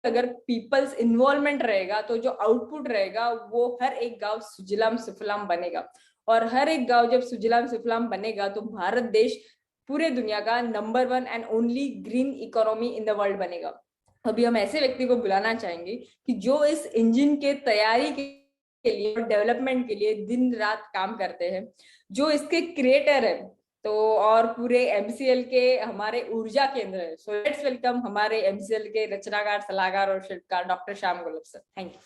अगर peoples involvement रहेगा तो जो आउटपुट रहेगा वो हर एक गांव सुजलाम सुफलाम बनेगा। और हर एक गांव जब सुजलाम सुफलाम बनेगा तो भारत देश पूरे दुनिया का number 1 and only green economy in the world बनेगा। अभी हम ऐसे व्यक्ति को बुलाना चाहेंगे कि जो इस इंजन के तैयारी के लिए और डेवलपमेंट के लिए दिन रात काम करते हैं, जो इसके क्रिएटर है तो और पूरे एमसीएल के हमारे ऊर्जा केंद्र है। सो लेट्स वेलकम हमारे एमसीएल के रचनाकार, सलाहकार और शिल्पकार doctor Shyam Golab sir. Thank you.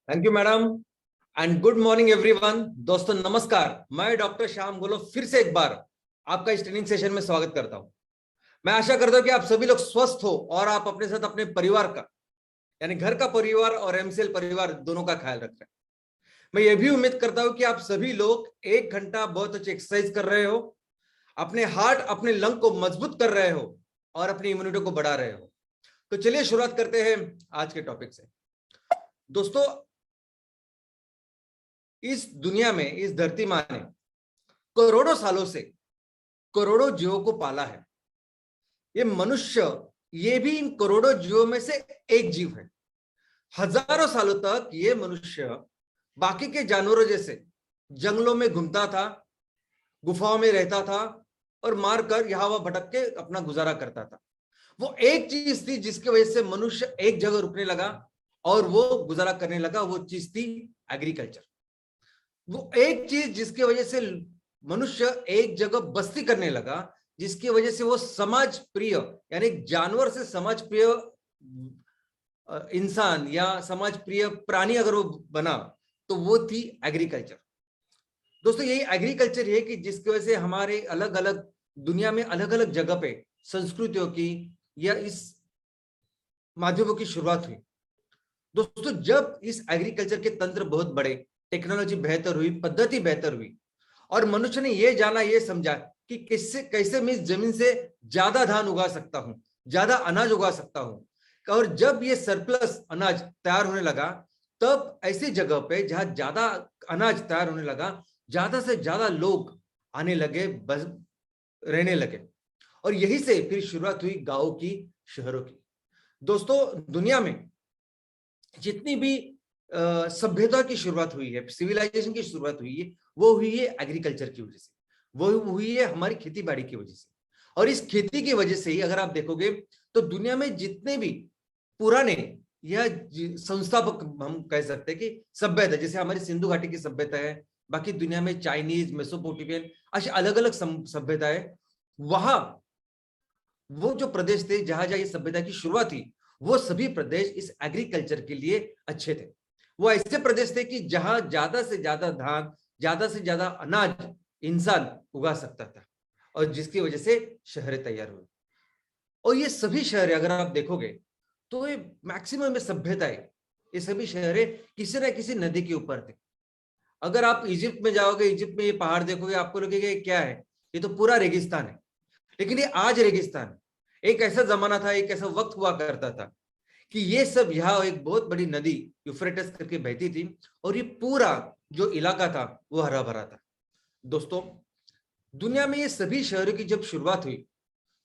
Thank you madam and good morning everyone. दोस्तों नमस्कार, मैं डॉक्टर श्याम गोलब फिर से एक बार आपका इस ट्रेनिंग सेशन में स्वागत करता हूं। मैं आशा करता हूं कि आप सभी लोग स्वस्थ हो और आप अपने साथ अपने परिवार का, यानी घर का परिवार और एमसीएल परिवार दोनों का ख्याल रख रहे हैं। मैं ये भी उम्मीद करता हूं कि आप सभी लोग 1 घंटा बहुत अच्छी एक्सरसाइज कर रहे हो, अपने हार्ट अपने लंग को मजबूत कर रहे हो और अपनी इम्यूनिटी को बढ़ा रहे हो। तो चलिए शुरुआत करते हैं आज के टॉपिक से। दोस्तों, इस दुनिया में, इस धरती माँ ने करोड़ों सालों से करोड़ों जीवों को पाला है। ये मनुष्य, ये भी इन करोड़ों जीवों में से एक जीव है। हजारों सालों तक ये मनुष्य बाकी के जानवरों जैसे जंगलों में घूमता था, गुफाओं में रहता था और मारकर यहां वहां भटक के अपना गुजारा करता था। वो एक चीज थी जिसकी वजह से मनुष्य एक जगह रुकने लगा और वो गुजारा करने लगा, वो चीज थी एग्रीकल्चर। वो एक चीज जिसकी वजह से मनुष्य एक जगह बस्ती करने लगा, जिसकी वजह से वो समाज प्रिय, यानी जानवर से समाज प्रिय इंसान या समाज प्रिय प्राणी अगर वो बना तो वो थी एग्रीकल्चर। दोस्तों, यही एग्रीकल्चर है कि जिसकी वजह से हमारे अलग अलग दुनिया में अलग अलग जगह पे संस्कृतियों की या इस माध्यमों की शुरुआत हुई। दोस्तों, जब इस एग्रीकल्चर के तंत्र बहुत बड़े, टेक्नोलॉजी बेहतर हुई, पद्धति बेहतर हुई और मनुष्य ने यह जाना, यह समझा कि कैसे मैं इस जमीन से ज्यादा धान उगा सकता हूं, ज्यादा अनाज उगा सकता हूं। और जब ये सरप्लस अनाज तैयार होने लगा, तब ऐसी जगह पे जहां ज्यादा अनाज तैयार होने लगा, ज्यादा से ज्यादा लोग आने लगे, बस रहने लगे। और यही से फिर शुरुआत हुई गांवों की, शहरों की। दोस्तों, दुनिया में जितनी भी सभ्यता की शुरुआत हुई है, सिविलाइजेशन की शुरुआत हुई है, वो हुई है एग्रीकल्चर की वजह से, वो हुई है हमारी खेती बाड़ी की वजह से। और इस खेती की वजह से ही अगर आप देखोगे तो दुनिया में जितने भी पुराने या संस्थापक हम कह सकते हैं कि सभ्यता, जैसे हमारी सिंधु घाटी की सभ्यता है, बाकी दुनिया में चाइनीज, मेसोपोटामियन, ऐसी अलग अलग सभ्यता है। वहां वो जो प्रदेश थे जहां जहां ये सभ्यता की शुरुआत हुई, वो सभी प्रदेश इस एग्रीकल्चर के लिए अच्छे थे। वो ऐसे प्रदेश थे कि जहां ज्यादा से ज्यादा धान, ज्यादा से ज्यादा अनाज इंसान उगा सकता था और जिसकी वजह से शहरें तैयार हुई। और ये सभी शहर अगर आप देखोगे तो ये मैक्सिमम में सभ्यताएं, ये सभी शहरें किसी न किसी नदी के ऊपर थे। अगर आप इजिप्ट में जाओगे, इजिप्ट में ये पहाड़ देखोगे, आपको लगेगा ये क्या है, ये तो पूरा रेगिस्तान है। लेकिन ये आज रेगिस्तान है। एक ऐसा जमाना था, एक ऐसा वक्त हुआ करता था कि ये सब यहाँ एक बहुत बड़ी नदी यूफ्रेटिस करके बहती थी और ये पूरा जो इलाका था वो हरा भरा था। दोस्तों, दुनिया में ये सभी शहरों की जब शुरुआत हुई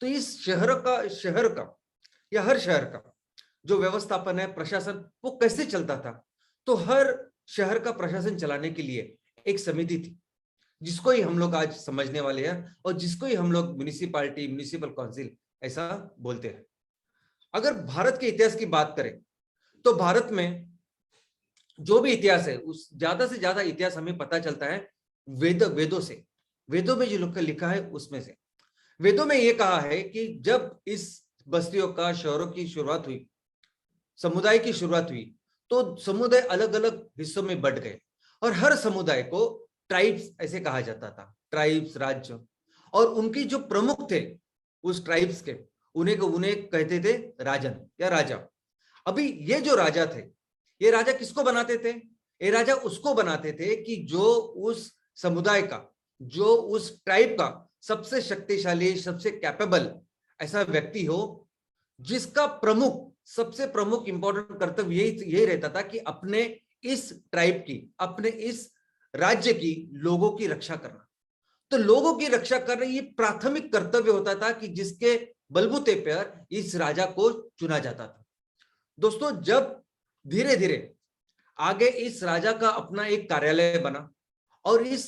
तो इस शहर का या हर शहर का जो व्यवस्थापन है, प्रशासन, वो कैसे चलता था। तो हर शहर का प्रशासन चलाने के लिए एक समिति थी, जिसको ही हम लोग आज समझने वाले हैं और जिसको ही हम लोग म्युनिसिपालिटी, म्युनिसिपल काउंसिल ऐसा बोलते हैं। अगर भारत के इतिहास की बात करें तो भारत में जो भी इतिहास है, उस ज्यादा से ज्यादा इतिहास हमें पता चलता है वेदों से। वेदों में जो लिखा है उसमें से, वेदों में यह कहा है कि जब इस बस्तियों का, शहरों की शुरुआत हुई, समुदाय की शुरुआत हुई, तो समुदाय अलग अलग हिस्सों में बंट गए और हर समुदाय को ट्राइब्स ऐसे कहा जाता था, ट्राइब्स, राज्य। और उनकी जो प्रमुख थे उस ट्राइब्स के, उन्हें कहते थे राजन या राजा। अभी ये जो राजा थे, ये राजा किसको बनाते थे? ये राजा उसको बनाते थे कि जो उस समुदाय का, जो उस ट्राइब का सबसे शक्तिशाली, सबसे कैपेबल ऐसा व्यक्ति हो, जिसका सबसे प्रमुख इंपॉर्टेंट कर्तव्य यही रहता था कि अपने इस ट्राइब की, अपने इस राज्य की लोगों की रक्षा करना। तो लोगों की रक्षा करना ये प्राथमिक कर्तव्य होता था कि जिसके बलबूते पर इस राजा को चुना जाता था। दोस्तों, जब धीरे धीरे आगे इस राजा का अपना एक कार्यालय बना और इस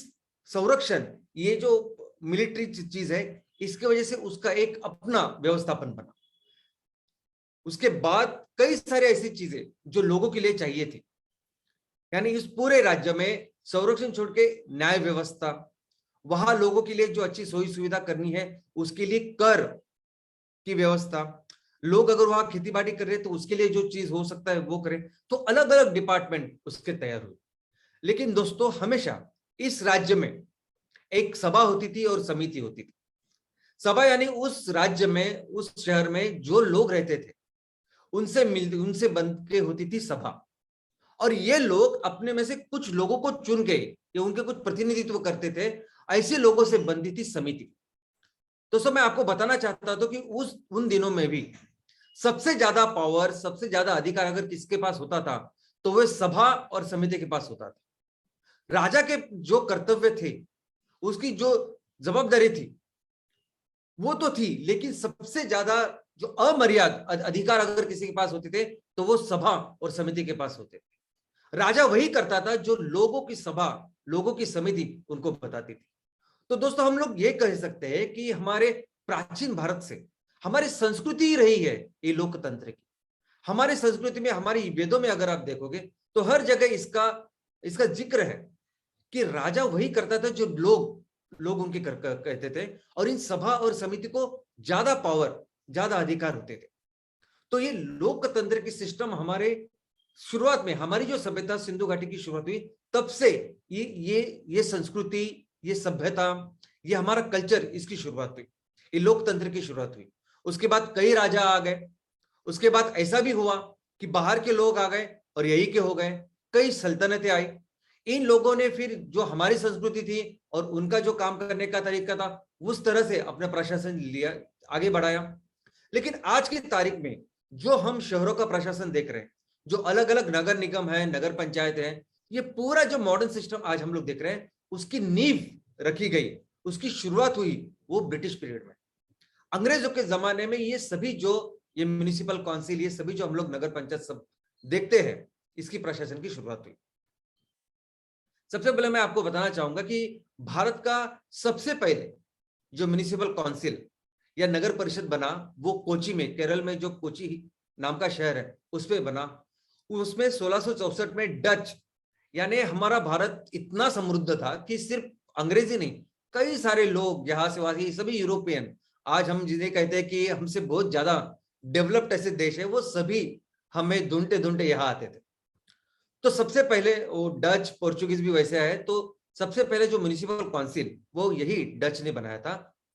संरक्षण, ये जो मिलिट्री चीज है, इसकी वजह से उसका एक अपना व्यवस्थापन बना। उसके बाद कई सारे ऐसी चीजें जो लोगों के लिए चाहिए थी, यानी इस पूरे राज्य में संरक्षण छोड़ के न्याय व्यवस्था, वहां लोगों के लिए जो अच्छी सोई सुविधा करनी है उसके लिए कर की व्यवस्था, लोग अगर वहां खेती बाड़ी कर रहे हैं तो उसके लिए जो चीज हो सकता है वो करें। तो अलग अलग डिपार्टमेंट उसके तैयार हुए। लेकिन दोस्तों, हमेशा इस राज्य में एक सभा होती थी और समिति होती थी। सभा यानी उस राज्य में, उस शहर में जो लोग रहते थे उनसे बन के होती थी सभा। और ये लोग अपने में से कुछ लोगों को चुन के या उनके कुछ प्रतिनिधित्व करते थे, ऐसे लोगों से बनती थी समिति। दोस्तों, मैं आपको बताना चाहता था कि उन दिनों में भी सबसे ज्यादा पावर, सबसे ज्यादा अधिकार अगर किसके पास होता था तो वह सभा और समिति के पास होता था। राजा के जो कर्तव्य थे, उसकी जो जवाबदारी थी वो तो थी, लेकिन सबसे ज्यादा जो अमर्याद अधिकार अगर किसी के पास होते थे तो वो सभा और समिति के पास होते थे। राजा वही करता था जो लोगों की सभा, लोगों की समिति उनको बताती थी। तो दोस्तों, हम लोग ये कह सकते हैं कि हमारे प्राचीन भारत से हमारी संस्कृति ही रही है ये लोकतंत्र की। हमारी संस्कृति में, हमारी वेदों में अगर आप देखोगे तो हर जगह इसका जिक्र है कि राजा वही करता था जो लोग उनके कहते थे, और इन सभा और समिति को ज्यादा पावर, ज्यादा अधिकार होते थे। तो ये लोकतंत्र की सिस्टम हमारे शुरुआत में, हमारी जो सभ्यता सिंधु घाटी की शुरुआत हुई तब से ये संस्कृति, ये सभ्यता, ये हमारा कल्चर, इसकी शुरुआत हुई, ये लोकतंत्र की शुरुआत हुई। उसके बाद कई राजा आ गए। उसके बाद ऐसा भी हुआ कि बाहर के लोग आ गए और यही के हो गए। कई सल्तनतें आई। इन लोगों ने फिर जो हमारी संस्कृति थी और उनका जो काम करने का तरीका था उस तरह से अपना प्रशासन लिया, आगे बढ़ाया। लेकिन आज की तारीख में जो हम शहरों का प्रशासन देख रहे हैं, जो अलग अलग नगर निगम है, नगर पंचायत है, ये पूरा जो मॉडर्न सिस्टम आज हम लोग देख रहे हैं, उसकी नींव रखी गई, उसकी शुरुआत हुई वो ब्रिटिश पीरियड में। अंग्रेजों के जमाने में ये सभी जो ये म्युनिसिपल काउंसिल, ये सभी जो हम लोग नगर पंचायत सब देखते हैं, इसकी प्रशासन की शुरुआत हुई। सबसे पहले मैं आपको बताना चाहूंगा कि भारत का सबसे पहले जो म्युनिसिपल काउंसिल या नगर परिषद बना वो कोची में, केरल में जो कोची नाम का शहर है उस पे बना। उसमें 1664 में डच, यानी हमारा भारत इतना समृद्ध था कि सिर्फ अंग्रेजी नहीं, कई सारे लोग यहाँ से वहां से, सभी यूरोपियन, आज हम जिन्हें कहते हैं कि हमसे बहुत ज्यादा डेवलप्ड ऐसे देश है, वो सभी हमें ढूंढते ढूंढते यहाँ आते थे। तो सबसे पहले वो डच, पोर्चुगीज भी वैसे आए। तो सबसे पहले जो म्युनिसिपल काउंसिल वो यही डच ने बनाया था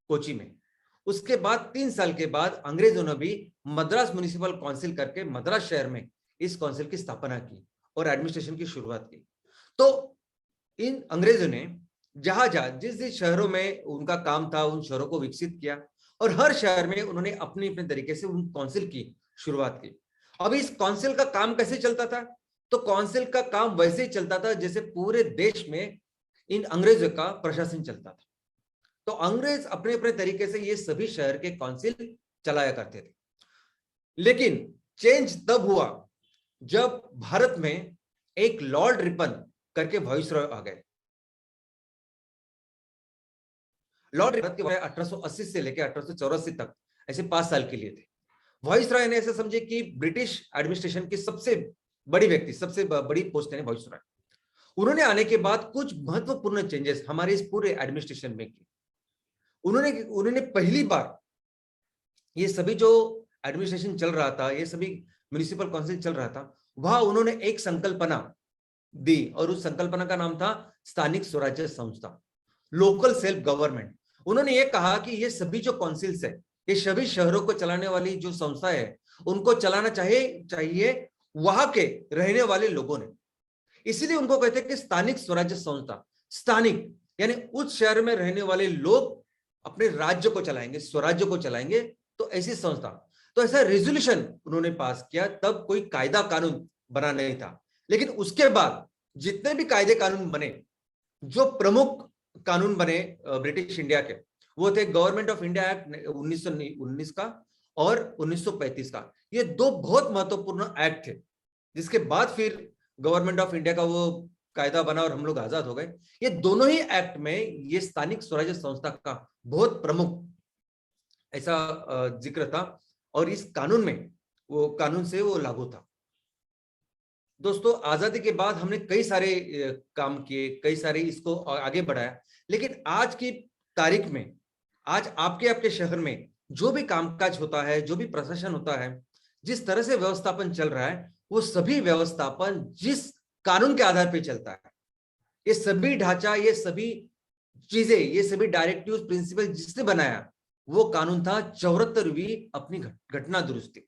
कोची में। उसके बाद 3 साल के बाद अंग्रेजों ने भी मद्रास म्युनिसिपल काउंसिल करके मद्रास शहर में इस काउंसिल की स्थापना की और एडमिनिस्ट्रेशन की शुरुआत की। तो इन अंग्रेजों ने जहां जहां जिस जिस शहरों में उनका काम था उन शहरों को विकसित किया और हर शहर में उन्होंने अपने अपने तरीके से उन काउंसिल की शुरुआत की। अब इस काउंसिल का काम कैसे चलता था? तो काउंसिल का काम वैसे ही चलता था जैसे पूरे देश में इन अंग्रेजों का प्रशासन चलता था। तो अंग्रेज अपने अपने तरीके से ये सभी शहर के काउंसिल चलाया करते थे। लेकिन चेंज तब हुआ जब भारत में एक लॉर्ड रिपन करके वाइसरॉय आ गए। लॉर्ड रिपन के 1880 से लेकर 1884 तक ऐसे 5 साल के लिए थे। वाइसरॉय ने ऐसे समझे कि ब्रिटिश एडमिनिस्ट्रेशन की सबसे बड़ी व्यक्ति, सबसे बड़ी पोस्ट है वाइसरॉय। उन्होंने आने के बाद कुछ महत्वपूर्ण चेंजेस हमारे इस पूरे एडमिनिस्ट्रेशन में की। उन्होंने पहली बार ये सभी जो एडमिनिस्ट्रेशन चल रहा था, ये सभी म्युनिसिपल काउंसिल चल रहा था, वहां उन्होंने एक संकल्पना दी और उस संकल्पना का नाम था स्थानिक स्वराज्य संस्था, लोकल सेल्फ गवर्नमेंट। उन्होंने ये कहा कि ये सभी जो काउंसिल्स है, ये सभी शहरों को चलाने वाली जो संस्था है, उनको चलाना चाहिए वहां के रहने वाले लोगों ने। इसीलिए उनको कहते हैं कि स्थानिक स्वराज्य संस्था। स्थानिक यानी उस शहर में रहने वाले लोग अपने राज्य को चलाएंगे, स्वराज्य को चलाएंगे, तो ऐसी संस्था। तो ऐसा रेजोल्यूशन उन्होंने पास किया। तब कोई कायदा कानून बना नहीं था, लेकिन उसके बाद जितने भी कायदे कानून बने, जो प्रमुख कानून बने ब्रिटिश इंडिया के, वो थे गवर्नमेंट ऑफ इंडिया एक्ट 1919 का और 1935 का। ये दो बहुत महत्वपूर्ण एक्ट थे, जिसके बाद फिर गवर्नमेंट ऑफ इंडिया का वो कायदा बना और हम लोग आजाद हो गए। ये दोनों ही एक्ट में ये स्थानिक स्वराज्य संस्था का बहुत प्रमुख ऐसा जिक्र था, और इस कानून में वो कानून से वो लागू था। दोस्तों, आजादी के बाद हमने कई सारे काम किए, कई सारे इसको आगे बढ़ाया, लेकिन आज की तारीख में, आज आपके आपके शहर में जो भी कामकाज होता है, जो भी प्रशासन होता है, जिस तरह से व्यवस्थापन चल रहा है, वो सभी व्यवस्थापन जिस कानून के आधार पर चलता है। ये सभी ढांचा, ये सभी चीजें, ये सभी डायरेक्टिव्स, प्रिंसिपल जिसने बनाया वो कानून था 74वीं अपनी घटना दुरुस्ती।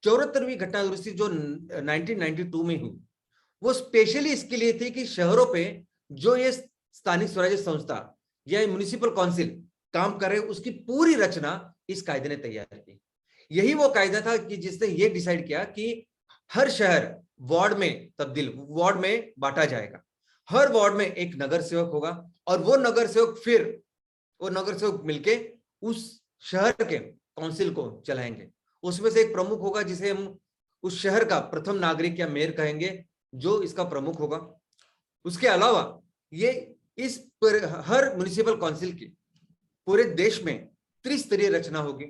74वीं घटना दुरुस्ती जो 1992 में हुई, वो स्पेशली इसके लिए थी कि शहरों पे जो ये स्थानिक स्वराज्य संस्था या म्युनिसिपल काउंसिल काम कर रहे, उसकी पूरी रचना इस कायदे ने तैयार की। यही वो कायदा था कि जिसने ये डिसाइड किया कि हर शहर वार्ड में बांटा जाएगा। हर वार्ड में एक नगर सेवक होगा, और वो नगर सेवक मिलके उस शहर के काउंसिल को चलाएंगे। उसमें से एक प्रमुख होगा, जिसे हम उस शहर का प्रथम नागरिक या मेयर कहेंगे, जो इसका प्रमुख होगा। उसके अलावा ये हर म्युनिसिपल काउंसिल की पूरे देश में त्रिस्तरीय रचना होगी।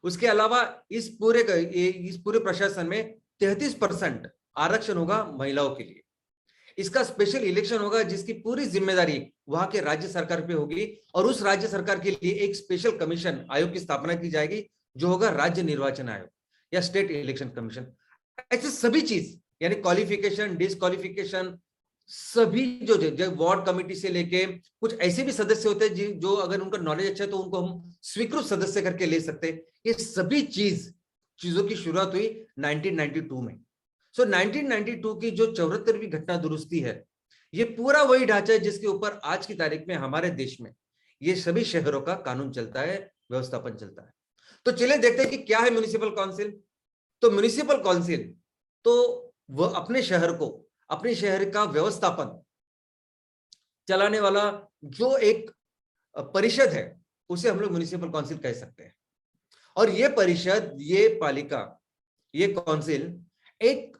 उसके अलावा इस पूरे प्रशासन में 33% आरक्षण होगा महिलाओं के लिए। इसका स्पेशल इलेक्शन होगा, जिसकी पूरी जिम्मेदारी वहां के राज्य सरकार पे होगी, और उस राज्य सरकार के लिए एक स्पेशल कमीशन आयोग की स्थापना की जाएगी, जो होगा राज्य निर्वाचन आयोग या स्टेट इलेक्शन कमीशन। ऐसे सभी चीज, यानी क्वालिफिकेशन, डिस्क्वालिफिकेशन, सभी जो वार्ड कमेटी से लेके कुछ ऐसे भी सदस्य होते हैं जो अगर उनका नॉलेज अच्छा है तो उनको हम स्वीकृत सदस्य करके ले सकते हैं। ये सभी चीजों की शुरुआत हुई 1992 में। 1992 की जो 74वीं घटना दुरुस्ती है, ये पूरा वही ढांचा है जिसके ऊपर आज की तारीख में हमारे देश में ये सभी शहरों का कानून चलता है, व्यवस्थापन चलता है। तो चलिए देखते हैं कि क्या है म्युनिसिपल काउंसिल। तो म्युनिसिपल काउंसिल तो वह अपने शहर का व्यवस्थापन चलाने वाला जो एक परिषद है, उसे हम लोग म्युनिसिपल काउंसिल कह सकते हैं। और ये परिषद, ये पालिका, ये काउंसिल एक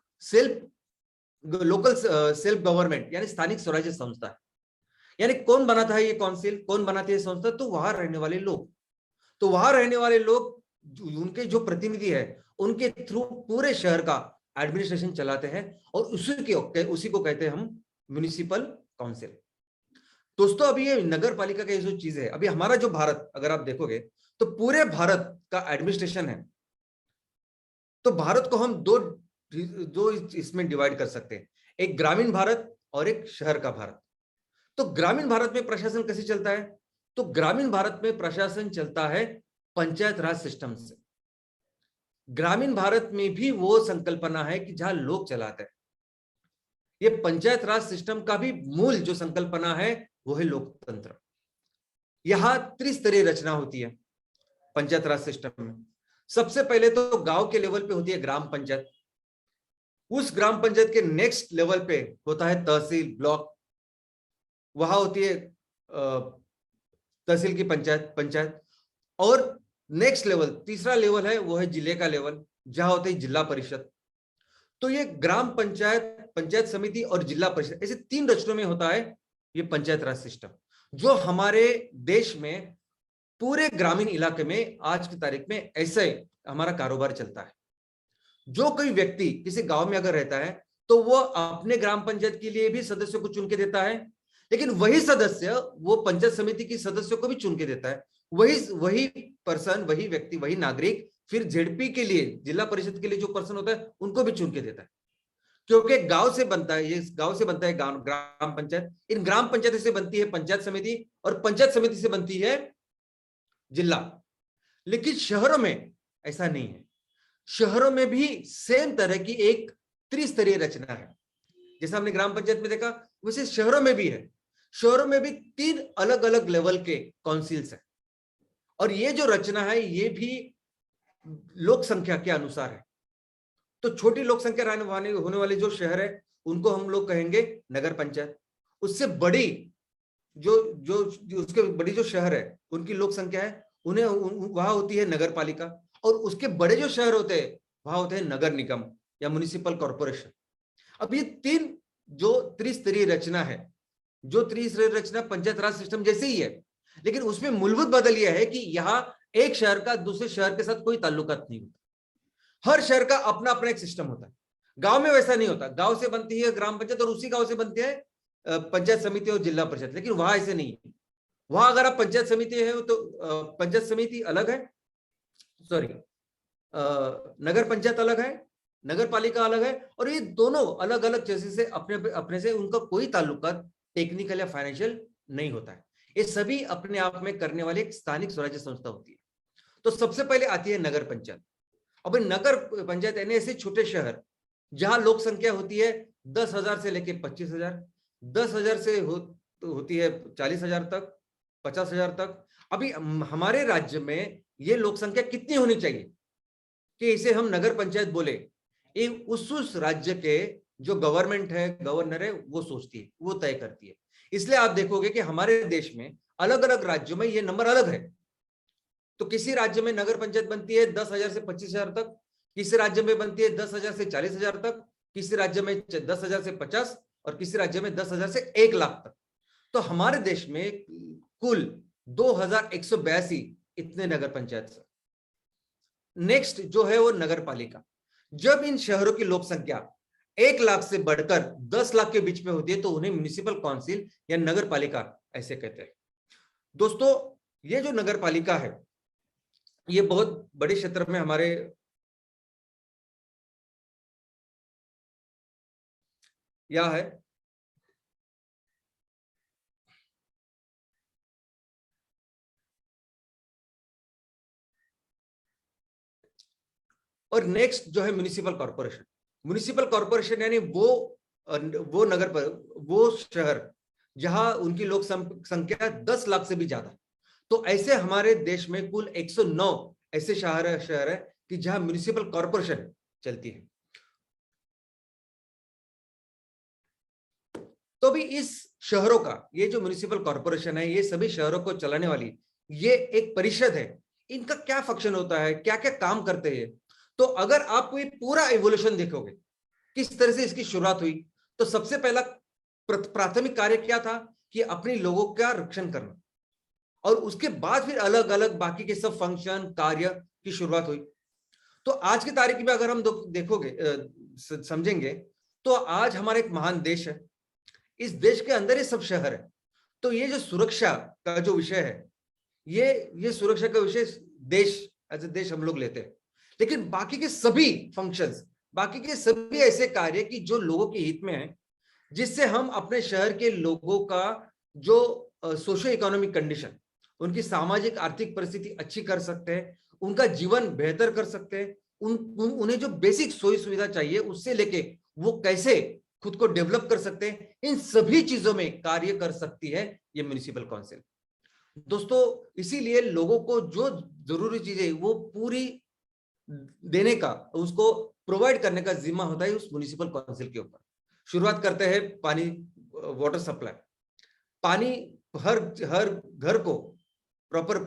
लोकल सेल्फ गवर्नमेंट यानी स्थानिक स्वराज्य संस्था है। यानी कौन बनाता है ये काउंसिल, कौन बनाती है संस्था? तो वहां रहने वाले लोग उनके जो प्रतिनिधि है, उनके थ्रू पूरे शहर का एडमिनिस्ट्रेशन चलाते हैं, और उसी को कहते हैं हम म्युनिसिपल काउंसिल। दोस्तों, अभी ये नगर पालिका का जो चीज है, अभी हमारा जो भारत अगर आप देखोगे तो पूरे भारत का एडमिनिस्ट्रेशन है, तो भारत को हम दो इसमें डिवाइड कर सकते हैं, एक ग्रामीण भारत और एक शहर का भारत। तो ग्रामीण भारत में प्रशासन कैसे चलता है? तो ग्रामीण भारत में प्रशासन चलता है पंचायत राज सिस्टम से। ग्रामीण भारत में भी वो संकल्पना है कि जहां लोग चलाते हैं। ये पंचायत राज सिस्टम का भी मूल जो संकल्पना है वो है लोकतंत्र। यहां त्रिस्तरीय रचना होती है पंचायत राज सिस्टम में। सबसे पहले तो गांव के लेवल पे होती है ग्राम पंचायत। उस ग्राम पंचायत के नेक्स्ट लेवल पे होता है तहसील, ब्लॉक। वहां होती है तहसील की पंचायत। और नेक्स्ट लेवल, तीसरा लेवल है, वो है जिले का लेवल, जहां होती है जिला परिषद। तो ये ग्राम पंचायत, पंचायत समिति और जिला परिषद, ऐसे 3 रचनों में होता है ये पंचायत राज सिस्टम, जो हमारे देश में पूरे ग्रामीण इलाके में आज की तारीख में ऐसे हमारा कारोबार चलता है। जो कोई व्यक्ति किसी गांव में अगर रहता है तो वो अपने ग्राम पंचायत के लिए भी सदस्यों को चुन के देता है, लेकिन वही सदस्य वो पंचायत समिति के सदस्यों को भी चुन के देता है। वही पर्सन, वही व्यक्ति, वही नागरिक फिर जेडपी के लिए, जिला परिषद के लिए जो पर्सन होता है, उनको भी चुन के देता है। क्योंकि गांव से बनता है ग्राम पंचायत। इन ग्राम पंचायत से बनती है पंचायत समिति, और पंचायत समिति से बनती है जिला। लेकिन शहरों में ऐसा नहीं है। शहरों में भी सेम तरह की एक त्रिस्तरीय रचना है। जैसा हमने ग्राम पंचायत में देखा, वैसे शहरों में भी है। शहरों में भी 3 अलग अलग लेवल के काउंसिल्स हैं, और ये जो रचना है ये भी लोक संख्या के अनुसार है। तो छोटी लोक संख्या होने वाले जो शहर है, उनको हम लोग कहेंगे नगर पंचायत। उससे बड़ी जो जो जो उसके बड़ी जो शहर है उनकी लोक संख्या है, उन्हें वहां होती है नगर पालिका, और उसके बड़े जो शहर होते हैं वहां होते हैं नगर निगम या म्युनिसिपल कॉर्पोरेशन। अब ये तीन जो त्रिस्तरीय रचना है, जो त्रिस्तरीय रचना पंचायत राज सिस्टम जैसे ही है, लेकिन उसमें मूलभूत बदल यह है कि यहाँ एक शहर का दूसरे शहर के साथ कोई ताल्लुकात नहीं होता। हर शहर का अपना अपना एक सिस्टम होता है। गांव में वैसा नहीं होता, गांव से बनती है ग्राम पंचायत और उसी गांव से बनती है पंचायत समिति और जिला परिषद, लेकिन वहां ऐसे नहीं है। वहां अगर आप पंचायत समिति है तो पंचायत समिति अलग है, सॉरी नगर पंचायत अलग है, नगर पालिका अलग है, और ये दोनों अलग अलग जैसे से अपने अपने से उनका कोई ताल्लुकात टेक्निकल या फाइनेंशियल नहीं होता है। ये सभी अपने आप में करने वाली एक स्थानिक स्वराज्य संस्था होती है। तो सबसे पहले आती है नगर पंचायत। अब नगर पंचायत यानी ऐसे छोटे शहर जहां लोक संख्या होती है 10,000 से लेकर 25,000, 10,000 से होती है 40,000 तक, 50,000 तक। अभी हमारे राज्य में ये लोक संख्या कितनी होनी चाहिए कि इसे हम नगर पंचायत बोले, ये उस राज्य के जो गवर्नमेंट है, गवर्नर है, वो सोचती है, वो तय करती है। इसलिए आप देखोगे कि हमारे देश में अलग अलग राज्यों में ये नंबर अलग है। तो किसी राज्य में नगर पंचायत बनती है 10,000 से 25,000 तक, किसी राज्य में बनती है 10,000 से 40,000 तक, किसी राज्य में 10,000 से 50, और किसी राज्य में 10,000 से 1,00,000 तक। तो हमारे देश में कुल 2,182 इतने नगर पंचायत है। नेक्स्ट जो है वो नगर पालिका। जब इन शहरों की लोक संख्या 1,00,000 से बढ़कर 10,00,000 के बीच में होती है तो उन्हें म्युनिसिपल काउंसिल या नगर पालिका ऐसे कहते हैं। दोस्तों ये जो नगर पालिका है ये बहुत बड़े क्षेत्र में हमारे यह है। और नेक्स्ट जो है म्युनिसिपल कॉर्पोरेशन। म्युनिसिपल कॉर्पोरेशन यानी वो नगर पर वो शहर जहां उनकी लोक संख्या 10,00,000 से भी ज्यादा। तो ऐसे हमारे देश में कुल 109 ऐसे शहर है कि जहां म्युनिसिपल कॉर्पोरेशन चलती है। तो भी इस शहरों का ये जो म्युनिसिपल कॉर्पोरेशन है, ये सभी शहरों को चलाने वाली ये एक परिषद है। इनका क्या फंक्शन होता है, क्या क्या काम करते हैं, तो अगर आप कोई पूरा इवोल्यूशन देखोगे किस तरह से इसकी शुरुआत हुई, तो सबसे पहला प्राथमिक कार्य क्या था कि अपने लोगों का रक्षण करना, और उसके बाद फिर अलग अलग बाकी के सब फंक्शन कार्य की शुरुआत हुई। तो आज की तारीख में अगर हम देखोगे समझेंगे तो आज हमारा एक महान देश है, इस देश के अंदर ये सब शहर है। तो ये जो सुरक्षा का जो विषय है, ये सुरक्षा का विषय देश एज ए देश हम लोग लेते हैं, लेकिन बाकी के सभी फंक्शंस, बाकी के सभी ऐसे कार्य कि जो लोगों के हित में है, जिससे हम अपने शहर के लोगों का जो सोशो इकोनॉमिक कंडीशन, उनकी सामाजिक आर्थिक परिस्थिति अच्छी कर सकते हैं, उनका जीवन बेहतर कर सकते हैं, उन्हें जो बेसिक सोई सुविधा चाहिए उससे लेके वो कैसे खुद को डेवलप कर सकते हैं, इन सभी चीजों में कार्य कर सकती है ये म्युनिसिपल काउंसिल। दोस्तों इसीलिए लोगों को जो जरूरी चीजें वो पूरी देने का, उसको प्रोवाइड करने का जिम्मा होता है उस म्युनिसिपल काउंसिल के ऊपर। शुरुआत करते हैं पानी, वाटर सप्लाई। पानी हर घर को प्रॉपर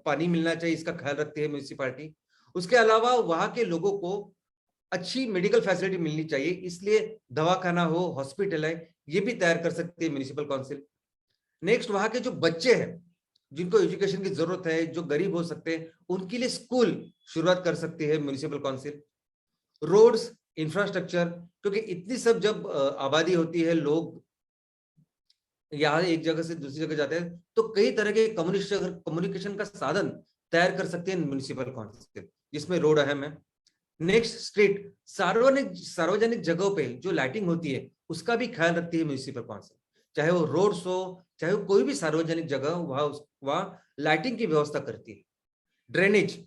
पानी मिलना चाहिए, इसका ख्याल रखती है म्युनिसिपैलिटी। उसके अलावा वहां के लोगों को अच्छी मेडिकल फैसिलिटी मिलनी चाहिए, इसलिए दवाखाना हो, हॉस्पिटल है, ये भी तैयार कर सकती है म्युनिसिपल काउंसिल। नेक्स्ट वहां के जो बच्चे हैं जिनको एजुकेशन की जरूरत है, जो गरीब हो सकते हैं, उनके लिए स्कूल शुरुआत कर सकती है म्युनिसिपल काउंसिल। रोड्स, इंफ्रास्ट्रक्चर, क्योंकि इतनी सब जब आबादी होती है, लोग यहाँ एक जगह से दूसरी जगह जाते हैं, तो कई तरह के कम्युनिकेशन का साधन तैयार कर सकते हैं म्युनिसिपल काउंसिल, जिसमें रोड अहम है। नेक्स्ट स्ट्रीट, सार्वजनिक जगहों पे जो लाइटिंग होती है उसका भी ख्याल रखती है म्युनिसिपल काउंसिल, चाहे वो रोड्स हो, चाहे वो कोई भी सार्वजनिक जगह हो, वहां लाइटिंग की व्यवस्था करती है। ड्रेनेज,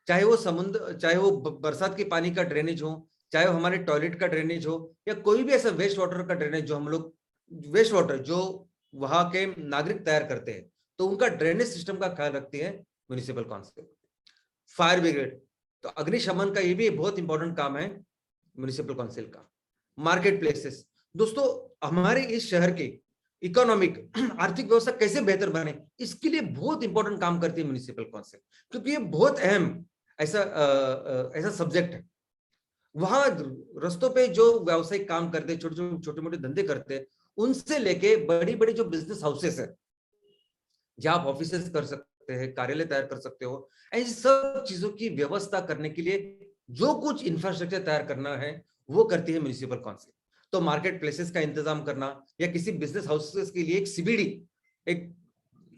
चाहे वो समुद्र, चाहे वो बरसात के पानी का ड्रेनेज हो, चाहे वो हमारे टॉयलेट का ड्रेनेज हो, या कोई भी ऐसा वेस्ट वाटर का ड्रेनेज जो हम लोग वेस्ट वाटर जो वहां के नागरिक तैयार करते हैं, तो उनका ड्रेनेज सिस्टम का ख्याल रखती है म्युनिसिपल काउंसिल। फायर ब्रिगेड, तो अग्निशमन का ये भी बहुत इंपॉर्टेंट काम है म्युनिसिपल काउंसिल का। मार्केट प्लेसेस, दोस्तों हमारे इस शहर के इकोनॉमिक आर्थिक व्यवस्था कैसे बेहतर बने, इसके लिए बहुत इंपॉर्टेंट काम करती है म्युनिसिपल काउंसिल, क्योंकि ये बहुत अहम ऐसा सब्जेक्ट है। वहां रस्तों पे जो व्यावसायिक काम करते, छोटे मोटे धंधे करते, उनसे लेके बड़ी बड़ी जो बिजनेस हाउसेस है, जहां आप ऑफिसेस कर सकते हैं, कार्यालय तैयार कर सकते हो, ऐसी सब चीजों की व्यवस्था करने के लिए जो कुछ इंफ्रास्ट्रक्चर तैयार करना है वो करती है म्युनिसिपल काउंसिल। तो मार्केट प्लेसेस का इंतजाम करना, या किसी बिजनेस हाउसेस के लिए एक सीबीडी, एक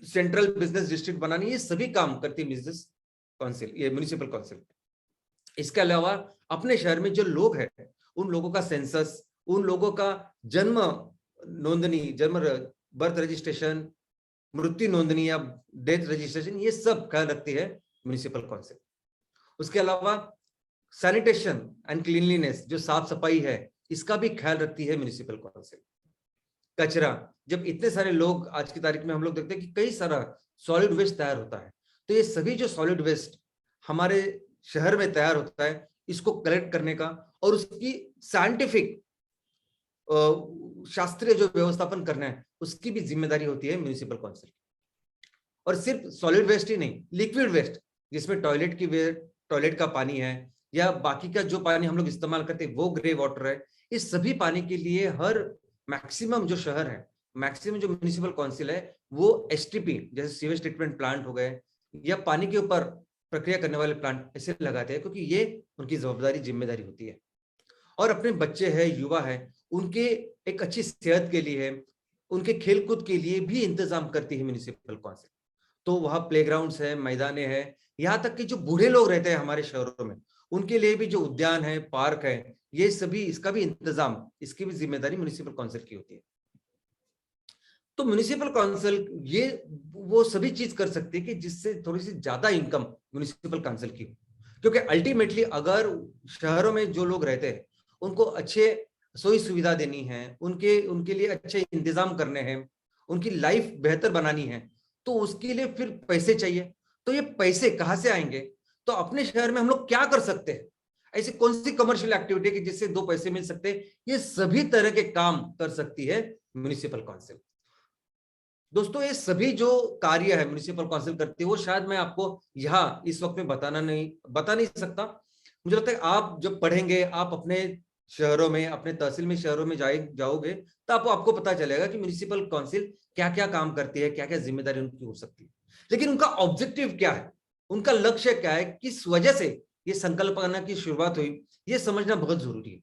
सेंट्रल बिजनेस डिस्ट्रिक्ट बनानी, ये सभी काम करती है बिजनेस काउंसिल, ये म्युनिसिपल काउंसिल। इसके अलावा अपने शहर में जो लोग हैं, उन लोगों का सेंसस, उन लोगों का जन्म नोंदनी, जन्म बर्थ रजिस्ट्रेशन, मृत्यु नोंदनी या डेथ रजिस्ट्रेशन, ये सब ख्याल रखती है म्युनिसिपल काउंसिल। उसके अलावा सैनिटेशन एंड क्लीनलीनेस, जो साफ सफाई है, इसका भी ख्याल रखती है म्युनिसिपल काउंसिल। कचरा, जब इतने सारे लोग आज की तारीख में हम लोग देखते हैं कि कई सारा सॉलिड वेस्ट तैयार होता है, तो ये सभी जो सॉलिड वेस्ट हमारे शहर में तैयार होता है, इसको कलेक्ट करने का और उसकी साइंटिफिक शास्त्रीय जो व्यवस्थापन करना है, उसकी भी जिम्मेदारी होती है म्युनिसिपल काउंसिल। और सिर्फ सॉलिड वेस्ट ही नहीं, लिक्विड वेस्ट, जिसमें टॉयलेट का पानी है या बाकी का जो पानी हम लोग इस्तेमाल करते हैं वो ग्रे वाटर है, इस सभी पानी के लिए हर मैक्सिमम जो शहर है, मैक्सिमम जो म्युनिसिपल काउंसिल है, वो एसटीपी जैसे सीवेज ट्रीटमेंट प्लांट हो गए या पानी के ऊपर प्रक्रिया करने वाले प्लांट ऐसे लगाते हैं, क्योंकि ये उनकी जवाबदारी जिम्मेदारी होती है। और अपने बच्चे हैं, युवा है, उनके एक अच्छी सेहत के लिए, उनके खेलकूद के लिए भी इंतजाम करती है म्युनिसिपल काउंसिल। तो वहां प्लेग्राउंड्स है, मैदाने हैं, यहाँ तक कि जो बूढ़े लोग रहते हैं हमारे शहरों में, उनके लिए भी जो उद्यान है, पार्क है, ये सभी, इसका भी इंतजाम, इसकी भी जिम्मेदारी म्युनिसिपल काउंसिल की होती है। तो म्युनिसिपल काउंसिल ये वो सभी चीज कर सकती है कि जिससे थोड़ी सी ज्यादा इनकम म्युनिसिपल काउंसिल की हो, क्योंकि अल्टीमेटली अगर शहरों में जो लोग रहते हैं उनको अच्छे सोई सुविधा देनी है, उनके लिए अच्छे इंतजाम करने हैं, उनकी लाइफ बेहतर बनानी है, तो उसके लिए फिर पैसे चाहिए। तो ये पैसे कहाँ से आएंगे? तो अपने शहर में हम लोग क्या कर सकते हैं, ऐसी कौन सी कमर्शियल एक्टिविटी की जिससे दो पैसे मिल सकते हैं, ये सभी तरह के काम कर सकती है म्युनिसिपल काउंसिल। दोस्तों, ये सभी जो कार्य है म्युनिसिपल काउंसिल करती है, वो शायद मैं आपको यहाँ इस वक्त में बता नहीं सकता। मुझे लगता है आप जब पढ़ेंगे, आप अपने शहरों में, अपने तहसील में, शहरों में जाओगे, तो आपको पता चलेगा कि म्युनिसिपल काउंसिल क्या क्या काम करती है, क्या क्या जिम्मेदारी उनकी हो सकती है। लेकिन उनका ऑब्जेक्टिव क्या है, उनका लक्ष्य क्या है, किस वजह से ये संकल्पना की शुरुआत हुई, ये समझना बहुत जरूरी है।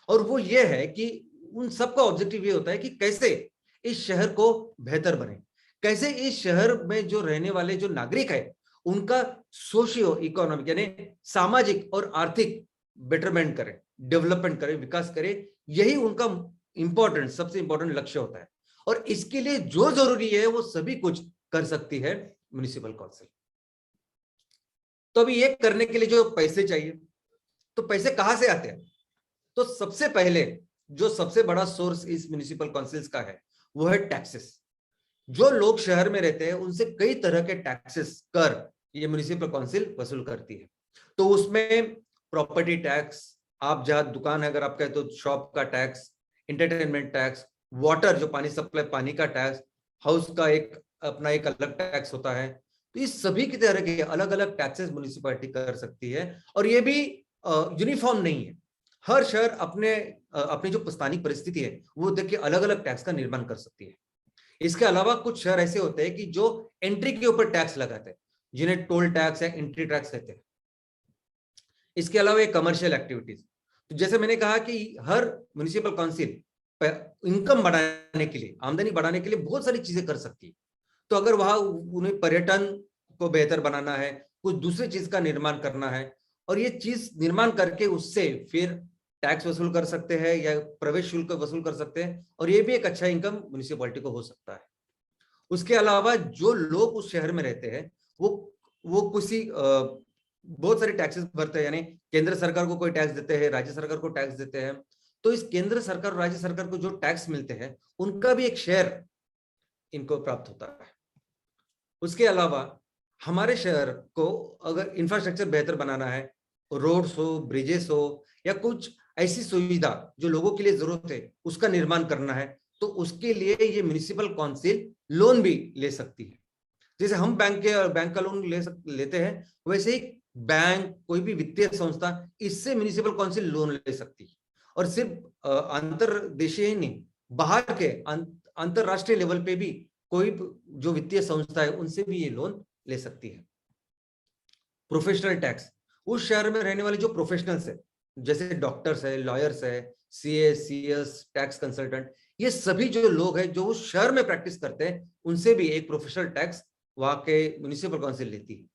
और वो ये है कि उन सबका ऑब्जेक्टिव ये होता है कि कैसे इस शहर को बेहतर बने, कैसे इस शहर में जो रहने वाले जो नागरिक है उनका सोशियो इकोनॉमिक यानी सामाजिक और आर्थिक बेटरमेंट करे, डेवलपमेंट करे, विकास करे। यही उनका सबसे इंपॉर्टेंट लक्ष्य होता है। और इसके लिए जो जरूरी है वो सभी कुछ कर सकती है म्युनिसिपल काउंसिल। तो अभी ये करने के लिए जो पैसे चाहिए, तो पैसे कहां से आते हैं? तो सबसे पहले जो सबसे बड़ा सोर्स इस म्युनिसिपल काउंसिल्स का है वो है टैक्सेस। जो लोग शहर में रहते हैं उनसे कई तरह के टैक्सेस, कर ये म्युनिसिपल काउंसिल वसूल करती है। तो उसमें प्रॉपर्टी टैक्स, आप जहां दुकान है अगर आपका है तो शॉप का टैक्स, एंटरटेनमेंट टैक्स, वाटर जो पानी सप्लाई, पानी का टैक्स, हाउस का अपना एक अलग टैक्स होता है। तो इस सभी की तरह के अलग अलग टैक्सेस म्युनिसिपैलिटी कर सकती है। और ये भी यूनिफॉर्म नहीं है, हर शहर अपनी जो स्थानिक परिस्थिति है वो देख के अलग अलग टैक्स का निर्माण कर सकती है। इसके अलावा कुछ शहर ऐसे होते हैं कि जो एंट्री के ऊपर टैक्स लगाते हैं, जिन्हें टोल टैक्स या एंट्री टैक्स कहते हैं। इसके अलावा एक कमर्शियल एक्टिविटीज, तो जैसे मैंने कहा कि हर म्युनिसिपल काउंसिल इनकम बढ़ाने के लिए, आमदनी बढ़ाने के लिए बहुत सारी चीजें कर सकती है। तो अगर वहां उन्हें पर्यटन को बेहतर बनाना है, कुछ दूसरी चीज का निर्माण करना है, और ये चीज निर्माण करके उससे फिर टैक्स वसूल कर सकते हैं या प्रवेश शुल्क वसूल कर सकते हैं, और ये भी एक अच्छा इनकम म्युनिसिपैलिटी को हो सकता है। उसके अलावा जो लोग उस शहर में रहते हैं वो किसी बहुत सारे टैक्सेस भरते हैं, यानी केंद्र सरकार को कोई टैक्स देते हैं, राज्य सरकार को टैक्स देते हैं। तो इस केंद्र सरकार और राज्य सरकार को जो टैक्स मिलते हैं उनका भी एक शेयर इनको प्राप्त होता है। उसके अलावा हमारे शहर को अगर इंफ्रास्ट्रक्चर बेहतर बनाना है, रोड्स हो, ब्रिजेस हो, या कुछ ऐसी सुविधा जो लोगों के लिए जरूरत है उसका निर्माण करना है, तो उसके लिए ये म्युनिसिपल काउंसिल लोन भी ले सकती है। जैसे हम बैंक का लोन लेते हैं, वैसे ही बैंक, कोई भी वित्तीय संस्था, इससे म्युनिसिपल काउंसिल लोन ले सकती है। और सिर्फ अंतरदेशीय ही नहीं, बाहर के अंतरराष्ट्रीय लेवल पे भी कोई जो वित्तीय संस्था है उनसे भी ये लोन ले सकती है। प्रोफेशनल टैक्स, उस शहर में रहने वाले जो प्रोफेशनल्स है, जैसे डॉक्टर्स है, लॉयर्स है, सीए, सीएस, टैक्स कंसल्टेंट, ये सभी जो लोग हैं जो उस शहर में प्रैक्टिस करते हैं, उनसे भी एक प्रोफेशनल टैक्स वहां के म्युनिसिपल काउंसिल लेती है।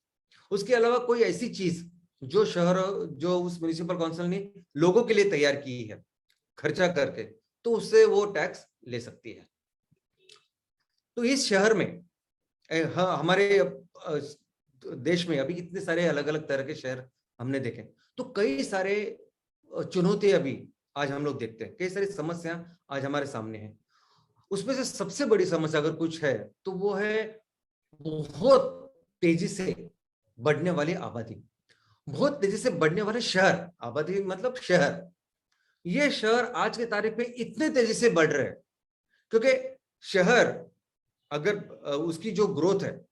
उसके अलावा कोई ऐसी चीज जो उस म्युनिसिपल काउंसिल ने लोगों के लिए तैयार की है खर्चा करके, तो उससे वो टैक्स ले सकती है। तो इस शहर में हमारे देश में अभी इतने सारे अलग अलग तरह के शहर हमने देखे, तो कई सारे चुनौती अभी आज हम लोग देखते हैं, कई सारी समस्या आज हमारे सामने है। उसमें से सबसे बड़ी समस्या अगर कुछ है तो वो है बहुत तेजी से बढ़ने वाली आबादी, बहुत तेजी से बढ़ने वाले शहर। आबादी मतलब शहर। ये शहर आज की तारीख में इतने तेजी से बढ़ रहे हैं क्योंकि शहर अगर उसकी जो ग्रोथ है,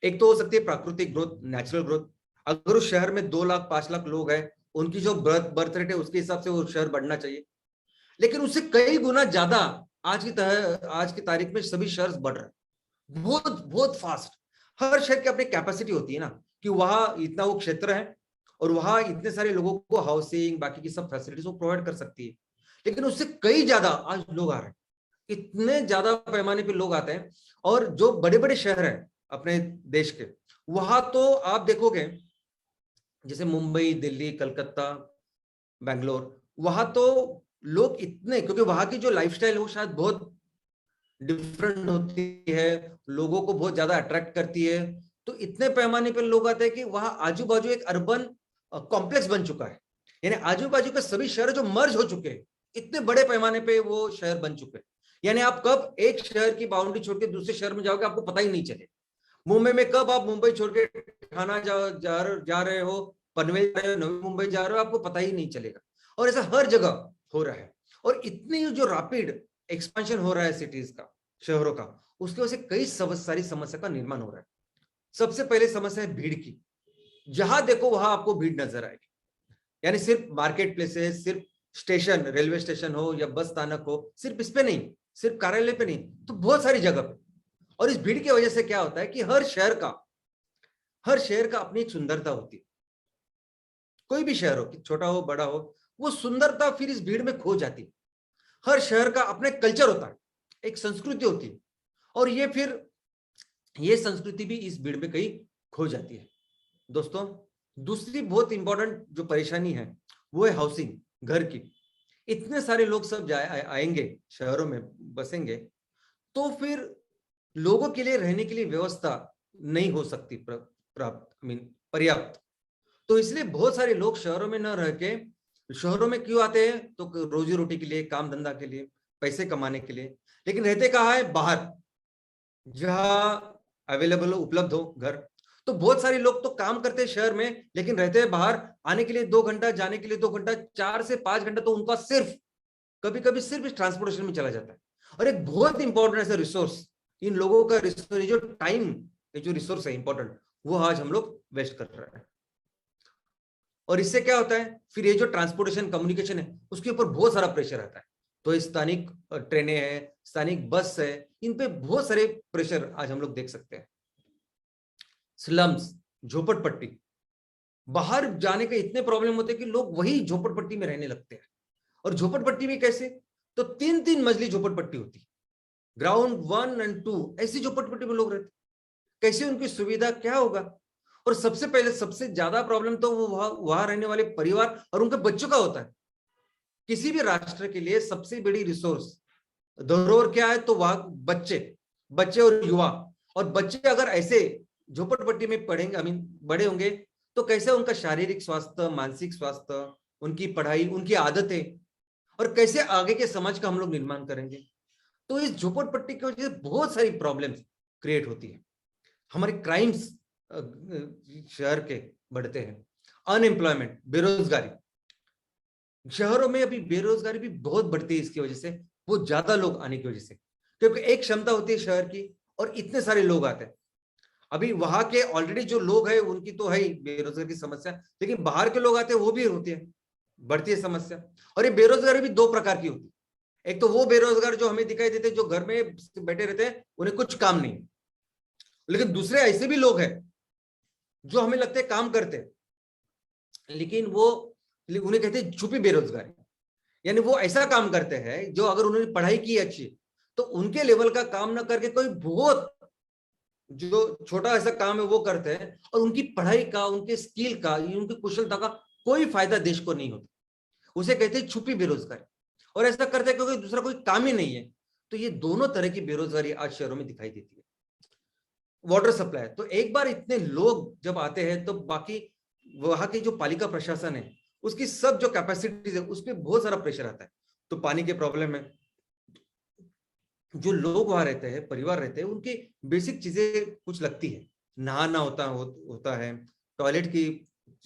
एक तो हो सकती है प्राकृतिक ग्रोथ, नेचुरल ग्रोथ। अगर उस शहर में 2 लाख 5 लाख लोग हैं, उनकी जो बर्थ रेट है उसके हिसाब से वो शहर बढ़ना चाहिए, लेकिन उससे कई गुना ज्यादा आज की तारीख में सभी शहर बढ़ रहे हैं, बहुत बहुत फास्ट। हर शहर की अपनी कैपेसिटी होती है ना, कि वहां इतना वो क्षेत्र है और वहां इतने सारे लोगों को हाउसिंग, बाकी की सब फैसिलिटीज वो प्रोवाइड कर सकती है, लेकिन उससे कई ज्यादा आज लोग आ रहे हैं, इतने ज्यादा पैमाने पे लोग आते हैं। और जो बड़े बड़े शहर हैं अपने देश के, वहां तो आप देखोगे जैसे मुंबई, दिल्ली, कलकत्ता, बैंगलोर, वहां तो लोग इतने, क्योंकि वहां की जो लाइफस्टाइल है वो शायद बहुत डिफरेंट होती है, लोगों को बहुत ज्यादा अट्रैक्ट करती है, तो इतने पैमाने पर लोग आते हैं कि वहां आजू बाजू एक अर्बन कॉम्प्लेक्स बन चुका है। यानी आजू बाजू के सभी शहर जो मर्ज हो चुके हैं, इतने बड़े पैमाने पे वो शहर बन चुके हैं। यानी आप कब एक शहर की बाउंड्री छोड़ के दूसरे शहर में जाओगे आपको पता ही नहीं चले। मुंबई में कब आप मुंबई छोड़ के ठाणा जा रहे हो, पनवेल जा रहे हो, नवी मुंबई जा रहे हो, आपको पता ही नहीं चलेगा। और ऐसा हर जगह हो रहा है। और इतनी जो रैपिड एक्सपेंशन हो रहा है सिटीज का, शहरों का, उसकी वजह से कई सारी समस्या का निर्माण हो रहा है। सबसे पहले समस्या है भीड़ की। जहां देखो वहां आपको भीड़ नजर आएगी। यानी सिर्फ मार्केट प्लेसेस, सिर्फ स्टेशन, रेलवे स्टेशन हो या बस स्थानक हो, सिर्फ इस पे नहीं, सिर्फ कार्यालय पे नहीं, तो बहुत सारी जगह पे। और इस भीड़ की वजह से क्या होता है कि हर शहर का अपनी एक सुंदरता होती है। कोई भी शहर हो, छोटा हो बड़ा हो, वो सुंदरता फिर इस भीड़ में खो जाती है। हर शहर का अपने कल्चर होता है, एक संस्कृति होती है, और ये संस्कृति भी इस भीड़ में कहीं खो जाती है। दोस्तों, दूसरी बहुत इंपॉर्टेंट जो परेशानी है वो है हाउसिंग, घर की। इतने सारे लोग सब आएंगे, शहरों में बसेंगे, तो फिर लोगों के लिए रहने के लिए व्यवस्था नहीं हो सकती पर्याप्त। तो इसलिए बहुत सारे लोग शहरों में न रह के, शहरों में क्यों आते हैं? तो रोजी रोटी के लिए, काम धंधा के लिए, पैसे कमाने के लिए। लेकिन रहते कहाँ है? बाहर, जहां अवेलेबल हो, उपलब्ध हो घर। तो बहुत सारे लोग तो काम करते हैं शहर में, लेकिन रहते हैं बाहर। आने के लिए 2 घंटा, जाने के लिए 2 घंटा, 4 से 5 घंटा तो उनका सिर्फ कभी कभी सिर्फ इस ट्रांसपोर्टेशन में चला जाता है। और एक बहुत इंपॉर्टेंट ऐसा रिसोर्स, इन लोगों का रिसोर्स, जो टाइम, ये जो रिसोर्स है इंपॉर्टेंट, वो आज हम लोग वेस्ट कर रहे हैं। और इससे क्या होता है, फिर ये जो ट्रांसपोर्टेशन, कम्युनिकेशन है, उसके ऊपर बहुत सारा प्रेशर आता है। तो स्थानिक ट्रेनें हैं, स्थानिक बस है, इन पे बहुत सारे प्रेशर आज हम लोग देख सकते हैं। स्लम्स, झोपड़पट्टी, बाहर जाने के इतने प्रॉब्लम होते हैं कि लोग वही झोपड़पट्टी में रहने लगते हैं। और झोपड़पट्टी में कैसे? तो 3-3 मंजिली झोपड़पट्टी होती है, ग्राउंड 1 और 2, ऐसी झोपड़पट्टी में लोग रहते। कैसे उनकी सुविधा क्या होगा? और सबसे पहले सबसे ज्यादा प्रॉब्लम तो वो वहां रहने वाले परिवार और उनके बच्चों का होता है। किसी भी राष्ट्र के लिए सबसे बड़ी रिसोर्स, धरोहर क्या है? तो वहां बच्चे और युवा। और बच्चे अगर ऐसे झोपड़पट्टी में पढ़ेंगे, बड़े होंगे, तो कैसे उनका शारीरिक स्वास्थ्य, मानसिक स्वास्थ्य, उनकी पढ़ाई, उनकी आदतें, और कैसे आगे के समाज का हम लोग निर्माण करेंगे? तो इस झोपड़पट्टी की वजह से बहुत सारी प्रॉब्लम्स क्रिएट होती है। हमारे क्राइम्स शहर के बढ़ते हैं, अनएम्प्लॉयमेंट, बेरोजगारी, शहरों में अभी बेरोजगारी भी बहुत बढ़ती है इसकी वजह से, वो ज्यादा लोग आने की वजह से, क्योंकि एक क्षमता होती है शहर की और इतने सारे लोग आते हैं। अभी वहां के ऑलरेडी जो लोग हैं उनकी तो है ही बेरोजगारी की समस्या, लेकिन बाहर के लोग आते हैं वो भी होती है, बढ़ती है समस्या। और ये बेरोजगारी भी दो प्रकार की होती है। एक तो वो बेरोजगार जो हमें दिखाई देते हैं, जो घर में बैठे रहते हैं, उन्हें कुछ काम नहीं, लेकिन दूसरे ऐसे भी लोग हैं जो हमें लगते हैं काम करते हैं, लेकिन वो उन्हें कहते हैं छुपी बेरोजगारी। यानी वो ऐसा काम करते हैं जो अगर उन्होंने पढ़ाई की अच्छी तो उनके लेवल का काम ना करके कोई बहुत जो छोटा ऐसा काम है वो करते हैं, और उनकी पढ़ाई का, उनके स्किल का, उनकी कुशलता का कोई फायदा देश को नहीं होता। उसे कहते हैं छुपी बेरोजगारी। और ऐसा करते हैं क्योंकि दूसरा कोई काम ही नहीं है। तो ये दोनों तरह की बेरोजगारी आज शहरों में दिखाई देती है। वाटर सप्लाई, तो एक बार इतने लोग जब आते हैं तो बाकी वहां की जो पालिका प्रशासन है उसकी सब जो कैपेसिटीज है उस पर बहुत सारा प्रेशर आता है। तो पानी के प्रॉब्लम है, जो लोग वहां रहते हैं, परिवार रहते हैं, उनकी बेसिक चीजें कुछ लगती है, नहाना होता है, टॉयलेट की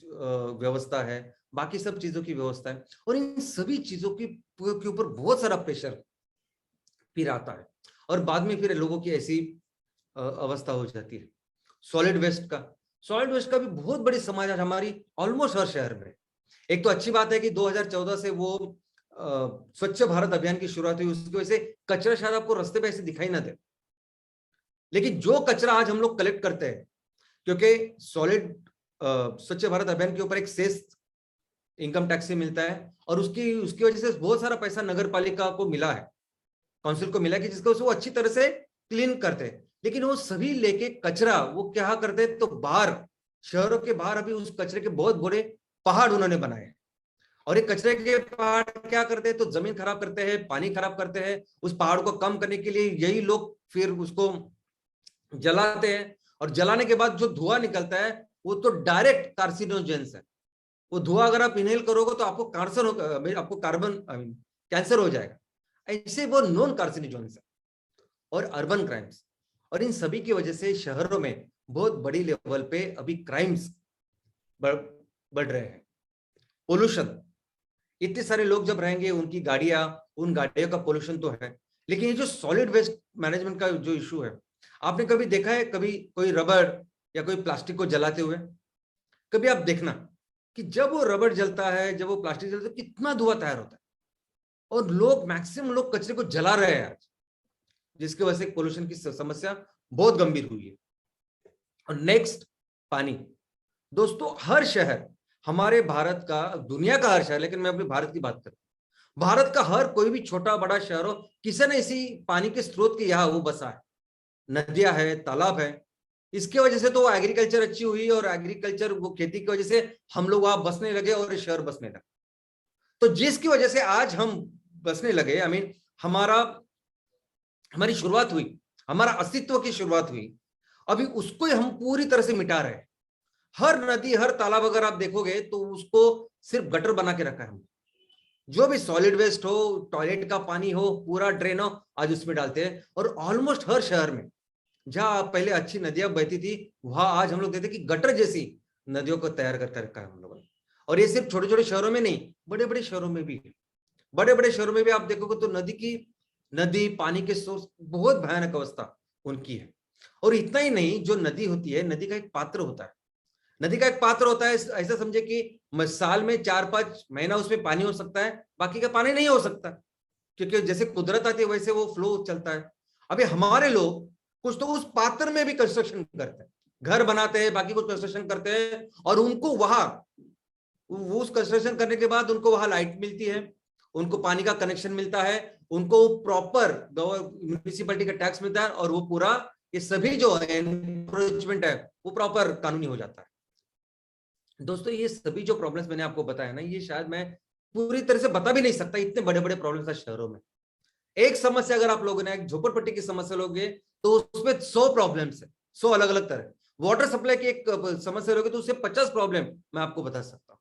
व्यवस्था है, बाकी सब चीजों की व्यवस्था है, और इन सभी चीजों की के ऊपर बहुत सारा प्रेशर फिर आता है। और बाद में फिर लोगों की ऐसी अवस्था हो जाती है। सॉलिड वेस्ट का भी बहुत बड़ी समस्या हमारी ऑलमोस्ट हर शहर में। एक तो अच्छी बात है कि 2014 से वो स्वच्छ भारत अभियान की शुरुआत हुई, उसकी वजह से कचरा शायद आपको रास्ते पे ऐसे दिखाई ना दे, लेकिन जो कचरा आज हम लोग कलेक्ट करते हैं, क्योंकि स्वच्छ भारत अभियान के ऊपर एक सेस इनकम टैक्स से मिलता है, और उसकी वजह से बहुत सारा पैसा नगर पालिका को मिला है, काउंसिल को मिला है, कि जिसको वो अच्छी तरह से क्लीन करते हैं। लेकिन वो सभी लेके कचरा वो क्या करते हैं, तो बाहर, शहरों के बाहर अभी उस कचरे के बहुत बड़े पहाड़ उन्होंने बनाए हैं। और ये कचरे के पहाड़ क्या करते हैं, तो जमीन खराब करते हैं, पानी खराब करते हैं। उस पहाड़ को कम करने के लिए यही लोग फिर उसको जलाते हैं, और जलाने के बाद जो धुआं निकलता है वो तो डायरेक्ट कार्सिनोजेंस है। वो धुआं अगर आप इनहेल करोगे तो आपको कार्बन कैंसर हो जाएगा। ऐसे वो नॉन कार्सिनोजेंस है। और अर्बन क्राइम्स, और इन सभी की वजह से शहरों में बहुत बड़ी लेवल पे अभी क्राइम्स बढ़ रहे हैं। पोल्यूशन, इतने सारे लोग जब रहेंगे, उनकी गाड़ियां, उन गाड़ियों का पोल्यूशन तो है, लेकिन ये जो सॉलिड वेस्ट मैनेजमेंट का जो इशू है, आपने कभी देखा है कभी कोई रबड़ या कोई प्लास्टिक को जलाते हुए? कभी आप देखना कि जब वो रबड़ जलता है, जब वो प्लास्टिक जलता है, कितना धुआं तैयार होता है। और लोग, मैक्सिमम लोग कचरे को जला रहे हैं आज, जिसकी वजह से पोल्यूशन की समस्या बहुत गंभीर हुई है। और नेक्स्ट, पानी। दोस्तों, हर शहर, हमारे भारत का, दुनिया का हर शहर, लेकिन मैं अपने भारत की बात करूं, भारत का हर कोई भी छोटा बड़ा शहर हो, किसी न इसी पानी के स्रोत के यहाँ वो बसा है। नदियां है, तालाब है। इसकी वजह से तो एग्रीकल्चर अच्छी हुई, और एग्रीकल्चर, वो खेती की वजह से हम लोग वहां बसने लगे और शहर बसने लगे। तो जिसकी वजह से आज हम बसने लगे, हमारी शुरुआत हुई, हमारा अस्तित्व की शुरुआत हुई, अभी उसको हम पूरी तरह से मिटा रहे हैं। हर नदी, हर तालाब अगर आप देखोगे तो उसको सिर्फ गटर बना के रखा है हमने। जो भी सॉलिड वेस्ट हो, टॉयलेट का पानी हो, पूरा ड्रेन हो, आज उसमें डालते हैं। और ऑलमोस्ट हर शहर में, जहां पहले अच्छी नदियां बहती थी, वहां आज हम लोग देखते कि गटर जैसी नदियों को तैयार करके रखा है हम लोगों ने। और ये सिर्फ छोटे छोटे शहरों में नहीं, बड़े बड़े शहरों में भी, आप देखोगे तो नदी पानी के सोर्स, बहुत भयानक अवस्था उनकी है। और इतना ही नहीं, जो नदी होती है, नदी का एक पात्र होता है। ऐसा समझे कि साल में 4-5 महीना उसमें पानी हो सकता है, बाकी का पानी नहीं हो सकता, क्योंकि जैसे कुदरत आती है वैसे वो फ्लो चलता है। अभी हमारे लोग कुछ तो उस पात्र में भी कंस्ट्रक्शन करते हैं, घर बनाते हैं, बाकी कुछ कंस्ट्रक्शन करते हैं, और उनको वहां, उस कंस्ट्रक्शन करने के बाद उनको वहां लाइट मिलती है, उनको पानी का कनेक्शन मिलता है, उनको प्रॉपर म्यूनिसिपैलिटी का टैक्स मिलता है, और वो पूरा, ये सभी जो एनक्रोचमेंट है वो प्रॉपर कानूनी हो जाता है। दोस्तों, ये सभी जो प्रॉब्लम्स मैंने आपको बताया ना, ये शायद मैं पूरी तरह से बता भी नहीं सकता, इतने बड़े बड़े प्रॉब्लम्स है शहरों में। एक समस्या अगर आप लोगों ने एक झोपड़पट्टी की समस्या लोगे तो उसमें 100 प्रॉब्लम्स है, 100 अलग अलग तरह। वाटर सप्लाई की एक समस्या लोगे तो उससे 50 प्रॉब्लम मैं आपको बता सकता हूँ।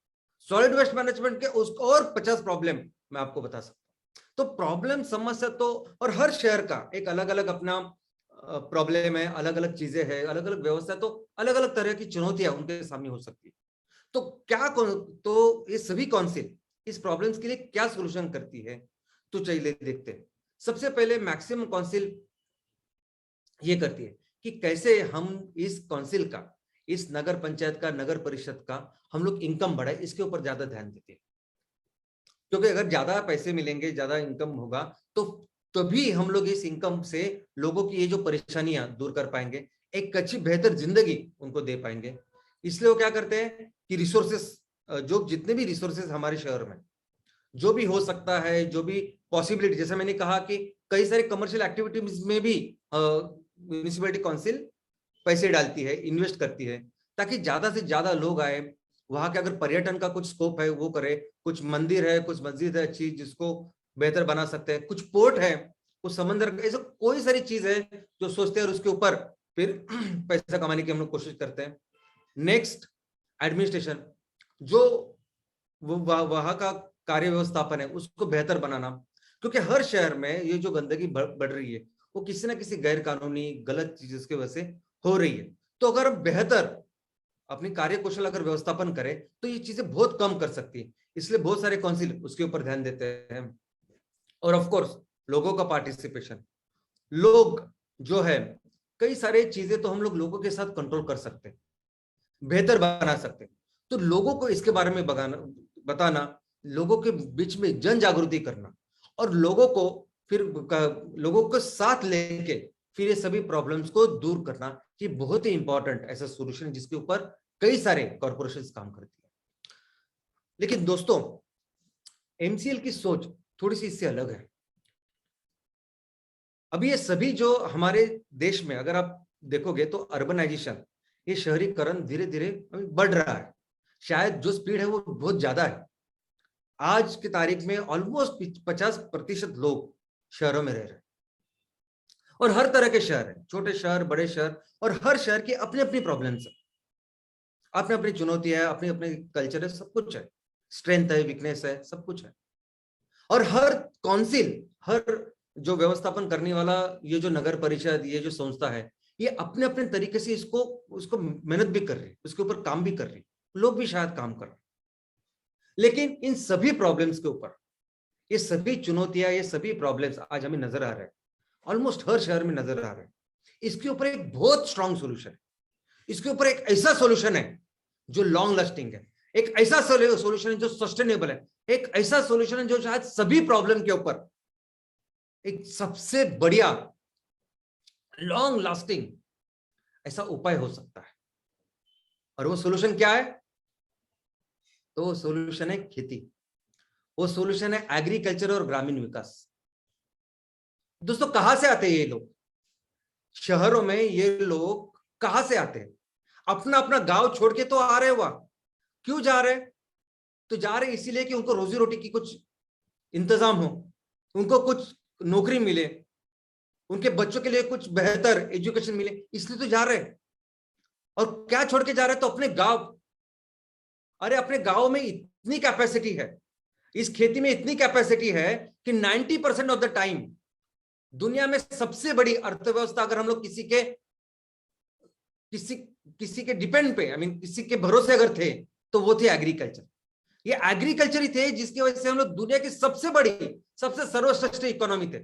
सॉलिड वेस्ट मैनेजमेंट के उसको और 50 प्रॉब्लम मैं आपको बता सकता हूँ। तो प्रॉब्लम, समस्या तो, और हर शहर का एक अलग अलग अपना प्रॉब्लम है, अलग अलग चीजें हैं, अलग अलग व्यवस्था, तो अलग अलग तरह की चुनौतियां उनके सामने हो सकती है। तो ये सभी कौन से इस प्रॉब्लम्स के लिए क्या सोल्यूशन करती है, तो चलिए देखते हैं। सबसे पहले मैक्सिमम काउंसिल ये करती है कि कैसे हम इस काउंसिल का, इस नगर पंचायत का, नगर परिषद का हम लोग इनकम बढ़ाए, इसके ऊपर ज्यादा ध्यान देते हैं। क्योंकि अगर ज्यादा पैसे मिलेंगे, ज्यादा इनकम होगा, तो तभी हम लोग इस इनकम से लोगों की ये जो परेशानियां दूर कर पाएंगे, एक अच्छी बेहतर जिंदगी उनको दे पाएंगे। इसलिए वो क्या करते हैं कि रिसोर्सेस, जो जितने भी रिसोर्सेस हमारे शहर में जो भी हो सकता है, जो भी पॉसिबिलिटी, जैसे मैंने कहा कि कई सारे कमर्शियल एक्टिविटीज में भी म्यूनिसिपैलिटी काउंसिल पैसे डालती है, इन्वेस्ट करती है, ताकि ज्यादा से ज्यादा लोग आए वहां के। अगर पर्यटन का कुछ स्कोप है वो करे, कुछ मंदिर है, कुछ मस्जिद है अच्छी जिसको बेहतर बना सकते हैं, कुछ पोर्ट है, कुछ समंदर, ऐसे कोई सारी चीज है जो सोचते हैं और उसके ऊपर फिर पैसा कमाने की हम लोग कोशिश करते हैं। नेक्स्ट, एडमिनिस्ट्रेशन, जो वहां का कार्य व्यवस्थापन है उसको बेहतर बनाना, क्योंकि हर शहर में ये जो गंदगी बढ़ रही है वो किसी ना किसी गैर कानूनी गलत चीज की वजह से हो रही है। तो अगर हम बेहतर अपनी कार्यकुशल अगर व्यवस्थापन करें तो ये चीजें बहुत कम कर सकती है। इसलिए बहुत सारे काउंसिल उसके ऊपर ध्यान देते हैं। और ऑफ कोर्स लोगों का पार्टिसिपेशन, लोग जो है, कई सारे चीजें तो हम लोग लोगों के साथ कंट्रोल कर सकते हैं, बेहतर बना सकते हैं। तो लोगों को इसके बारे में बताना, लोगों के बीच में जन जागृति करना, और लोगों को फिर लोगों को साथ लेके फिर ये सभी प्रॉब्लम्स को दूर करना, ये बहुत ही इंपॉर्टेंट ऐसा सोल्यूशन है जिसके ऊपर कई सारे कॉर्पोरेशंस काम करती है। लेकिन दोस्तों, एमसीएल की सोच थोड़ी सी इससे अलग है। अभी ये सभी जो हमारे देश में अगर आप देखोगे तो अर्बनाइजेशन, ये शहरीकरण धीरे धीरे बढ़ रहा है। शायद जो स्पीड है वो बहुत ज्यादा है। आज की तारीख में ऑलमोस्ट 50% लोग शहरों में रह रहे हैं, और हर तरह के शहर हैं, छोटे शहर, बड़े शहर, और हर शहर की अपनी अपनी प्रॉब्लम्स है, अपनी अपनी चुनौतियां है, अपनी अपनी कल्चर है, सब कुछ है, स्ट्रेंथ है, वीकनेस है, सब कुछ है। और हर काउंसिल, हर जो व्यवस्थापन करने वाला ये जो नगर परिषद, ये जो संस्था है, ये अपने अपने तरीके से उसको मेहनत भी कर रही है, उसके ऊपर काम भी कर रही है, लोग भी शायद काम कर रहे हैं। लेकिन इन सभी प्रॉब्लम्स के ऊपर, ये सभी चुनौतियां, ये सभी प्रॉब्लम्स आज हमें नजर आ रहे हैं, ऑलमोस्ट हर शहर में नजर आ रहे हैं। इसके ऊपर एक बहुत स्ट्रांग सोल्यूशन है। इसके ऊपर एक ऐसा सोल्यूशन है जो लॉन्ग लास्टिंग है, एक ऐसा सोल्यूशन है जो सस्टेनेबल है, एक ऐसा सोल्यूशन है जो शायद सभी प्रॉब्लम के ऊपर एक सबसे बढ़िया लॉन्ग लास्टिंग ऐसा उपाय हो सकता है। और वो सोल्यूशन क्या है? तो वो सोल्यूशन है खेती, वो सोल्यूशन है एग्रीकल्चर और ग्रामीण विकास। दोस्तों, कहां से आते हैं ये लोग? शहरों में ये लोग कहां से आते हैं? अपना अपना गांव छोड़ के तो आ रहे हुआ। क्यों जा रहे? तो जा रहे इसीलिए कि उनको रोजी रोटी की कुछ इंतजाम हो, उनको कुछ नौकरी मिले, उनके बच्चों के लिए कुछ बेहतर एजुकेशन मिले, इसलिए तो जा रहे हैं। और क्या छोड़ के जा रहे हैं? तो अपने गांव। अरे अपने गांव में इतनी कैपेसिटी है, इस खेती में इतनी कैपेसिटी है कि 90% ऑफ द टाइम दुनिया में सबसे बड़ी अर्थव्यवस्था अगर हम लोग किसी के डिपेंड पे, किसी के भरोसे अगर थे, तो वो थे एग्रीकल्चर। ये एग्रीकल्चर ही थे जिसकी वजह से हम लोग दुनिया की सबसे बड़ी, सबसे सर्वश्रेष्ठ इकोनॉमी थे।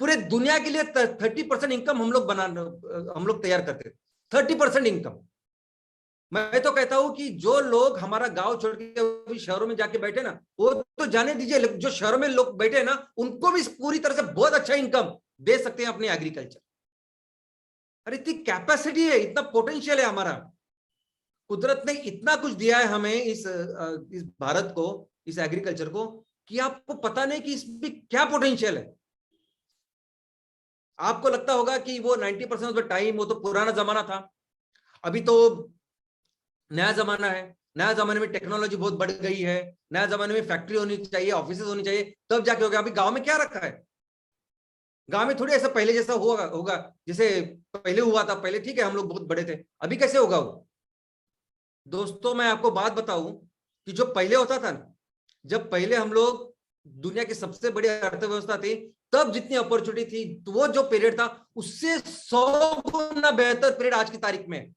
पूरे दुनिया के लिए 30% इनकम हम लोग तैयार करते थे। 30% इनकम। मैं तो कहता हूं कि जो लोग हमारा गांव छोड़ के शहरों में जाके बैठे ना, वो तो जाने दीजिए, जो शहरों में लोग बैठे ना, उनको भी पूरी तरह से बहुत अच्छा इनकम दे सकते हैं अपने एग्रीकल्चर। अरे इतनी कैपेसिटी है, इतना पोटेंशियल है हमारा। कुदरत ने इतना कुछ दिया है हमें, इस भारत को, इस एग्रीकल्चर को, कि आपको पता नहीं कि इसमें क्या पोटेंशियल है। आपको लगता होगा कि वो 90% ऑफ द टाइम वो तो पुराना जमाना था। अभी तो नया जमाना है, नया जमाने में टेक्नोलॉजी बहुत बढ़ गई है, नया जमाने में फैक्ट्री होनी चाहिए, ऑफिस होनी चाहिए, तब जाके होगा। अभी गांव में क्या रखा है? गांव में थोड़ी ऐसा पहले जैसा होगा जैसे पहले हुआ था। पहले ठीक है हम लोग बहुत बड़े थे, अभी कैसे होगा वो? दोस्तों, मैं आपको बात बताऊं कि जो पहले होता था ना, जब पहले हम लोग दुनिया की सबसे बड़ी अर्थव्यवस्था थी, तब जितनी अपॉर्चुनिटी थी, तो वो जो पीरियड था उससे 100 गुना बेहतर पीरियड आज की तारीख में।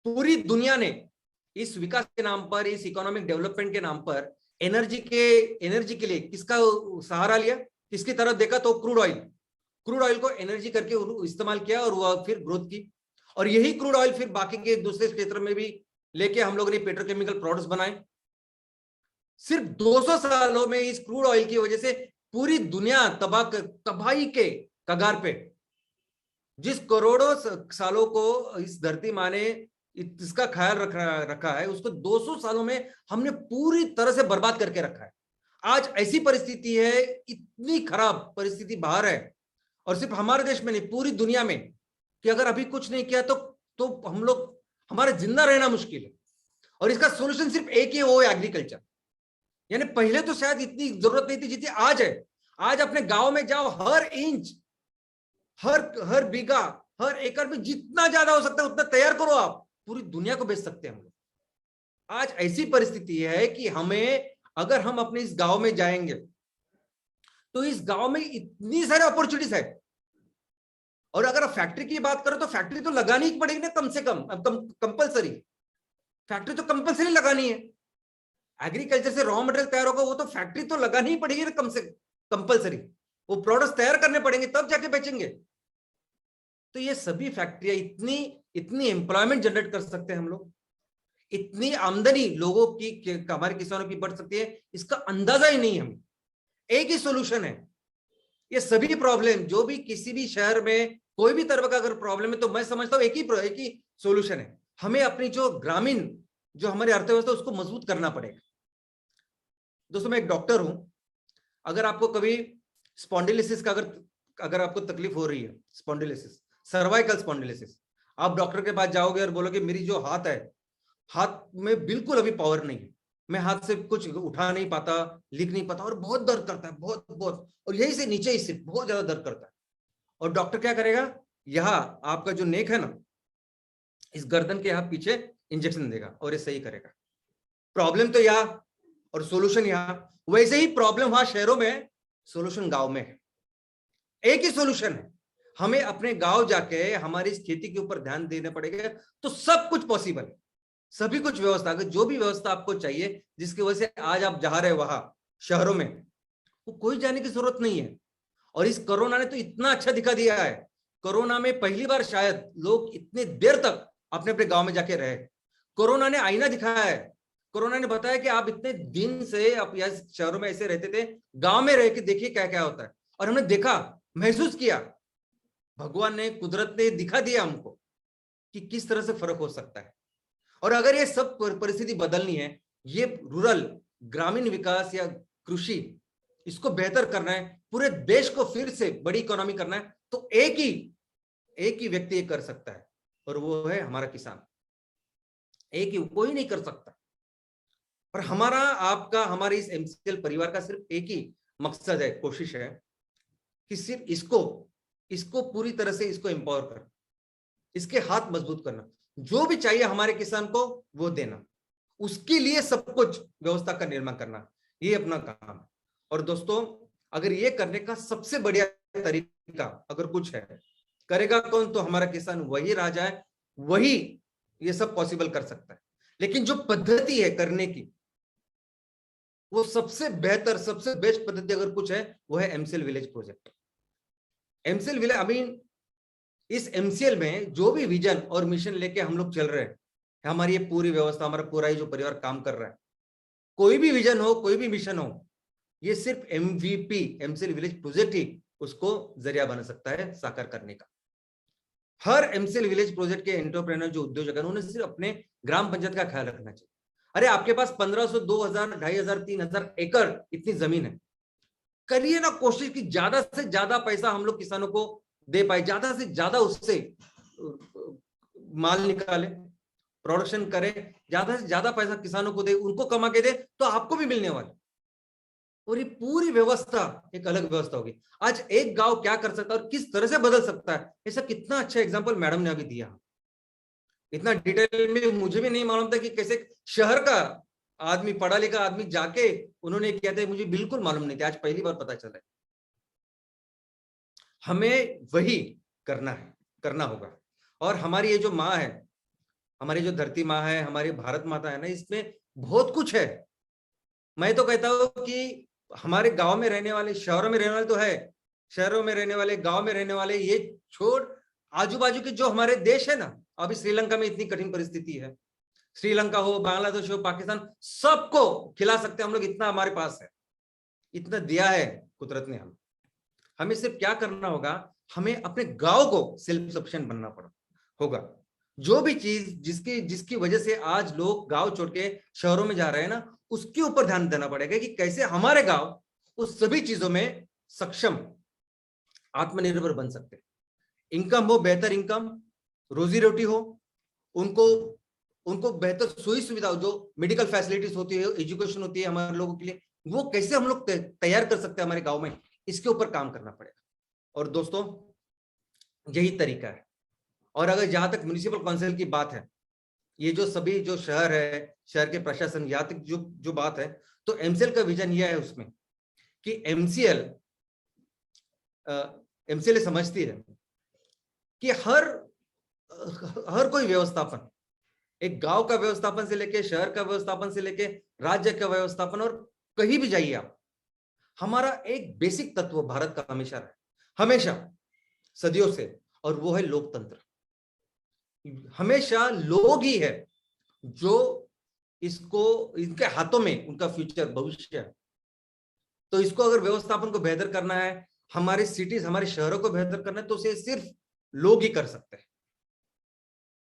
पूरी दुनिया ने इस विकास के नाम पर, इस इकोनॉमिक डेवलपमेंट के नाम पर एनर्जी के लिए किसका सहारा लिया? किसकी तरफ देखा तो क्रूड ऑयल को एनर्जी करके इस्तेमाल किया और वह फिर ग्रोथ की, और यही क्रूड ऑयल फिर बाकी के दूसरे क्षेत्र में भी लेके हम लोगों ने पेट्रोकेमिकल प्रोडक्ट्स बनाए। सिर्फ 200 सालों में इस क्रूड ऑयल की वजह से पूरी दुनिया तबाही के कगार पे, जिस करोड़ों सालों को इस धरती माँ ने इसका ख्याल रखा है, उसको 200 सालों में हमने पूरी तरह से बर्बाद करके रखा है। आज ऐसी परिस्थिति है, इतनी खराब परिस्थिति बाहर है, और सिर्फ हमारे देश में नहीं, पूरी दुनिया में, कि अगर अभी कुछ नहीं किया तो हम लोग, हमारे जिंदा रहना मुश्किल है। और इसका सोल्यूशन सिर्फ एक ही है, वो है एग्रीकल्चर। यानी पहले तो शायद इतनी जरूरत नहीं थी जितनी आज है। आज अपने गांव में जाओ, हर इंच, हर बीघा, हर एकड़ में जितना ज्यादा हो सकता है उतना तैयार करो, आप पूरी दुनिया को बेच सकते हैं हम लोग। आज ऐसी परिस्थिति है कि हमें, अगर हम अपने इस गांव में जाएंगे तो इस गांव में इतनी सारी अपॉर्चुनिटीज है। और अगर आप फैक्ट्री की बात करो तो फैक्ट्री तो लगानी ही पड़ेगी ना, कम से कम कंपलसरी फैक्ट्री तो कंपलसरी लगानी है। एग्रीकल्चर से रॉ मटेरियल तैयार होगा, वो तो फैक्ट्री तो लगानी ही पड़ेगी ना, कम से कंपलसरी। वो प्रोडक्ट्स तैयार करने पड़ेंगे तब जाके बेचेंगे। तो ये सभी फैक्ट्रियां इतनी एम्प्लॉयमेंट जनरेट कर सकते हैं हम लोग, इतनी आमदनी लोगों की, हमारे किसानों की बढ़ सकती है, इसका अंदाजा ही नहीं हमें। एक ही सोल्यूशन है। ये सभी प्रॉब्लम, जो भी किसी भी शहर में कोई भी तरह का अगर प्रॉब्लम है, तो मैं समझता हूं एक ही सोल्यूशन है। हमें अपनी जो ग्रामीण, जो हमारी अर्थव्यवस्था, उसको मजबूत करना पड़ेगा। दोस्तों, मैं एक डॉक्टर हूं। अगर आपको कभी स्पॉन्डिलिसिस का अगर आपको तकलीफ हो रही है, स्पॉन्डिलिसिस, सर्वाइकल स्पॉन्डिलिसिस, आप डॉक्टर के पास जाओगे और बोलोगे मेरी जो हाथ है, हाथ में बिल्कुल अभी पावर नहीं है, मैं हाथ से कुछ उठा नहीं पाता, लिख नहीं पाता, और बहुत दर्द करता है, बहुत बहुत, और यही से नीचे ही से बहुत ज्यादा दर्द करता है। और डॉक्टर क्या करेगा, यहाँ आपका जो नेक है ना, इस गर्दन के यहाँ पीछे इंजेक्शन देगा और ये सही करेगा। प्रॉब्लम तो यहाँ और सोल्यूशन यहाँ। वैसे ही प्रॉब्लम वहां शहरों में है, सोल्यूशन गांव में है। एक ही सोल्यूशन है। हमें अपने गांव जाके हमारी इस खेती के ऊपर ध्यान देना पड़ेगा, तो सब कुछ पॉसिबल है। सभी कुछ व्यवस्था, अगर जो भी व्यवस्था आपको चाहिए, जिसकी वजह से आज आप जा रहे वहां शहरों में, वो कोई जाने की जरूरत नहीं है। और इस कोरोना ने तो इतना अच्छा दिखा दिया है। कोरोना में पहली बार शायद लोग इतने देर तक अपने अपने गांव में जाके रहे। कोरोना ने आईना दिखाया है। कोरोना ने बताया कि आप इतने दिन से आप शहरों में ऐसे रहते थे, गांव में रह के देखिए क्या क्या होता है। और हमने देखा, महसूस किया, भगवान ने, कुदरत ने दिखा दिया हमको कि किस तरह से फर्क हो सकता है। और अगर ये सब परिस्थिति बदलनी है, ये रूरल, ग्रामीण विकास या कृषि, इसको बेहतर करना है, पूरे देश को फिर से बड़ी इकोनॉमी करना है, तो एक ही व्यक्ति ये कर सकता है, और वो है हमारा किसान। एक ही, कोई नहीं कर सकता। और हमारा, आपका, हमारे इस एमसीएल परिवार का सिर्फ एक ही मकसद है, कोशिश है कि सिर्फ इसको पूरी तरह से इसको एम्पावर करना, इसके हाथ मजबूत करना, जो भी चाहिए हमारे किसान को वो देना, उसके लिए सब कुछ व्यवस्था का निर्माण करना, ये अपना काम है। और दोस्तों, अगर ये करने का सबसे बढ़िया तरीका अगर कुछ है, करेगा कौन, तो हमारा किसान, वही राजा है, वही ये सब पॉसिबल कर सकता है। लेकिन जो पद्धति है करने की, वो सबसे बेहतर, सबसे बेस्ट पद्धति अगर कुछ है, वो है MCL village project. MCL village, I mean, इस एमसीएल में जो भी विजन और मिशन लेके हम लोग चल रहे हैं, हमारी ये पूरी व्यवस्था, हमारा पूरा ही जो परिवार काम कर रहा है, कोई भी विजन हो, कोई भी मिशन हो, ये सिर्फ एमवीपी, एमसीएल विलेज प्रोजेक्ट ही उसको जरिया बना सकता है साकार करने का। हर एमसीएल विलेज प्रोजेक्ट के एंटरप्रेन्योर जो उद्योजक है, उन्होंने सिर्फ अपने ग्राम पंचायत का ख्याल रखना चाहिए। अरे आपके पास 1500, 2000, 2500, 3000 एकड़ इतनी जमीन है, करिए ना कोशिश कि ज्यादा से ज्यादा पैसा हम लोग किसानों को दे पाए, ज्यादा से ज्यादा उससे माल निकाले, प्रोडक्शन करे, ज्यादा से ज्यादा पैसा किसानों को दे, उनको कमा के दे, तो आपको भी मिलने वाला। और ये पूरी व्यवस्था एक अलग व्यवस्था होगी। आज एक गांव क्या कर सकता है और किस तरह से बदल सकता है, ऐसा कितना अच्छा एग्जांपल मैडम ने अभी दिया। इतना डिटेल में मुझे भी नहीं मालूम था कि कैसे शहर का आदमी, पढ़ा लिखा आदमी जाके उन्होंने किया था, मुझे बिल्कुल मालूम नहीं था, आज पहली बार पता चला है। हमें वही करना होगा। और हमारी ये जो माँ है, हमारी जो धरती माँ है, हमारी भारत माता है ना, इसमें बहुत कुछ है। मैं तो कहता हूं कि हमारे गांव में रहने वाले, शहरों में रहने वाले तो है, शहरों में रहने वाले, गांव में रहने वाले, ये छोड़ आजू बाजू के जो हमारे देश है ना, अभी श्रीलंका में इतनी कठिन परिस्थिति है, श्रीलंका हो, बांग्लादेश हो, पाकिस्तान, सबको खिला सकते हैं हम लोग, इतना हमारे पास है, इतना दिया है कुदरत ने हमें सिर्फ क्या करना होगा, हमें अपने गांव को सेल्फ सफिशिएंट बनना होगा। जो भी चीज जिसकी वजह से आज लोग गांव छोड़ के शहरों में जा रहे हैं ना, उसके ऊपर ध्यान देना पड़ेगा कि कैसे हमारे गांव उस सभी चीजों में सक्षम, आत्मनिर्भर बन सकते हैं। इनकम हो, बेहतर इनकम, रोजी रोटी हो, उनको बेहतर सुई सुविधा हो, जो मेडिकल फैसिलिटीज होती है, एजुकेशन होती है हमारे लोगों के लिए, वो कैसे हम लोग तैयार कर सकते हैं हमारे गांव में, इसके ऊपर काम करना पड़ेगा। और दोस्तों यही तरीका है। और अगर जहां तक म्युनिसिपल काउंसिल की बात है, ये जो सभी जो शहर है, शहर के प्रशासन, यहाँ तक जो बात है, तो एमसीएल का विजन यह है उसमें कि एमसीएल समझती है कि हर कोई व्यवस्थापन, एक गांव का व्यवस्थापन से लेके, शहर का व्यवस्थापन से लेके, राज्य का व्यवस्थापन, और कहीं भी जाइए आप, हमारा एक बेसिक तत्व भारत का हमेशा रहा, हमेशा सदियों से, और वो है लोकतंत्र। हमेशा लोग ही है जो इनके हाथों में उनका फ्यूचर, भविष्य है। तो इसको अगर व्यवस्थापन को बेहतर करना है, हमारे सिटीज, हमारे शहरों को बेहतर करना है, तो उसे सिर्फ लोग ही कर सकते हैं।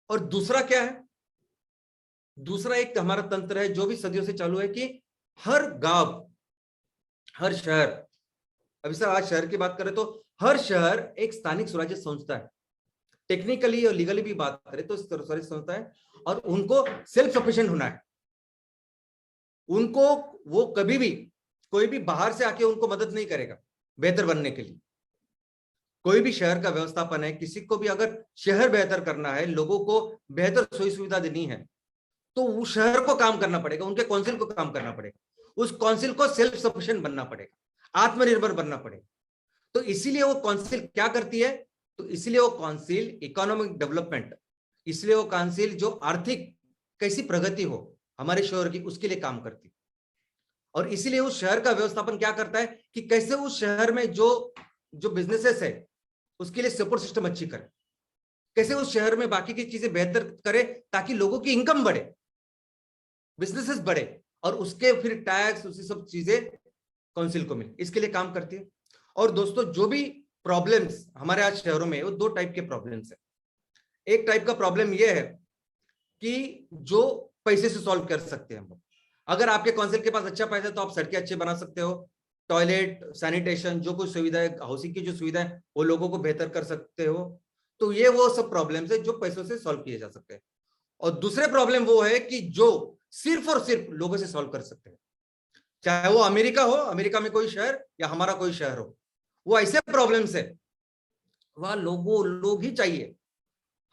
और दूसरा क्या है, दूसरा एक हमारा तंत्र है जो भी सदियों से चालू है कि हर गांव, हर शहर, अभी सर आज शहर की बात करें तो हर शहर एक स्थानिक स्वराज्य संस्था है, टेक्निकली और लीगली भी बात करें तो स्वराज्य संस्था है, और उनको सेल्फ सफिशिएंट होना है। उनको वो कभी भी कोई भी बाहर से आके उनको मदद नहीं करेगा बेहतर बनने के लिए। कोई भी शहर का व्यवस्थापन है, किसी को भी अगर शहर बेहतर करना है, लोगों को बेहतर सुविधा सुविधा देनी है, तो उस शहर को काम करना पड़ेगा, उनके काउंसिल को काम करना पड़ेगा, उस काउंसिल को सेल्फ सफिशिएंट बनना पड़ेगा, आत्मनिर्भर बनना पड़ेगा। तो इसीलिए वो काउंसिल क्या करती है, तो इसलिए वो काउंसिल इकोनॉमिक डेवलपमेंट, इसलिए वो काउंसिल जो आर्थिक कैसी प्रगति हो हमारे शहर की, उसके लिए काम करती है। और इसीलिए उस शहर का व्यवस्थापन क्या करता है कि कैसे उस शहर में जो बिजनेसेस है उसके लिए सपोर्ट सिस्टम अच्छी करे, कैसे उस शहर में बाकी की चीजें बेहतर करे ताकि लोगों की इनकम बढ़े, बिजनेसेस बढ़े, और उसके फिर टैक्स, उसी सब चीजें काउंसिल को मिले, इसके लिए काम करती है। और दोस्तों जो भी प्रॉब्लम्स हमारे आज शहरों में, वो दो टाइप के प्रॉब्लम्स है। एक टाइप का प्रॉब्लम यह है कि जो पैसे से सॉल्व कर सकते हैं हम लोग। अगर आपके काउंसिल के पास अच्छा पैसा है तो आप सड़कें अच्छे बना सकते हो, टॉयलेट, सैनिटेशन, जो कुछ सुविधा है, हाउसिंग की जो सुविधा है, वो लोगों को बेहतर कर सकते हो। तो ये वो सब प्रॉब्लम्स है जो पैसों से सॉल्व किए जा सकते हैं। और दूसरे प्रॉब्लम वो है कि जो सिर्फ और सिर्फ लोगों से सॉल्व कर सकते हैं, चाहे वो अमेरिका हो, अमेरिका में कोई शहर, या हमारा कोई शहर हो, वो ऐसे प्रॉब्लम्स है, वहां लोग ही चाहिए।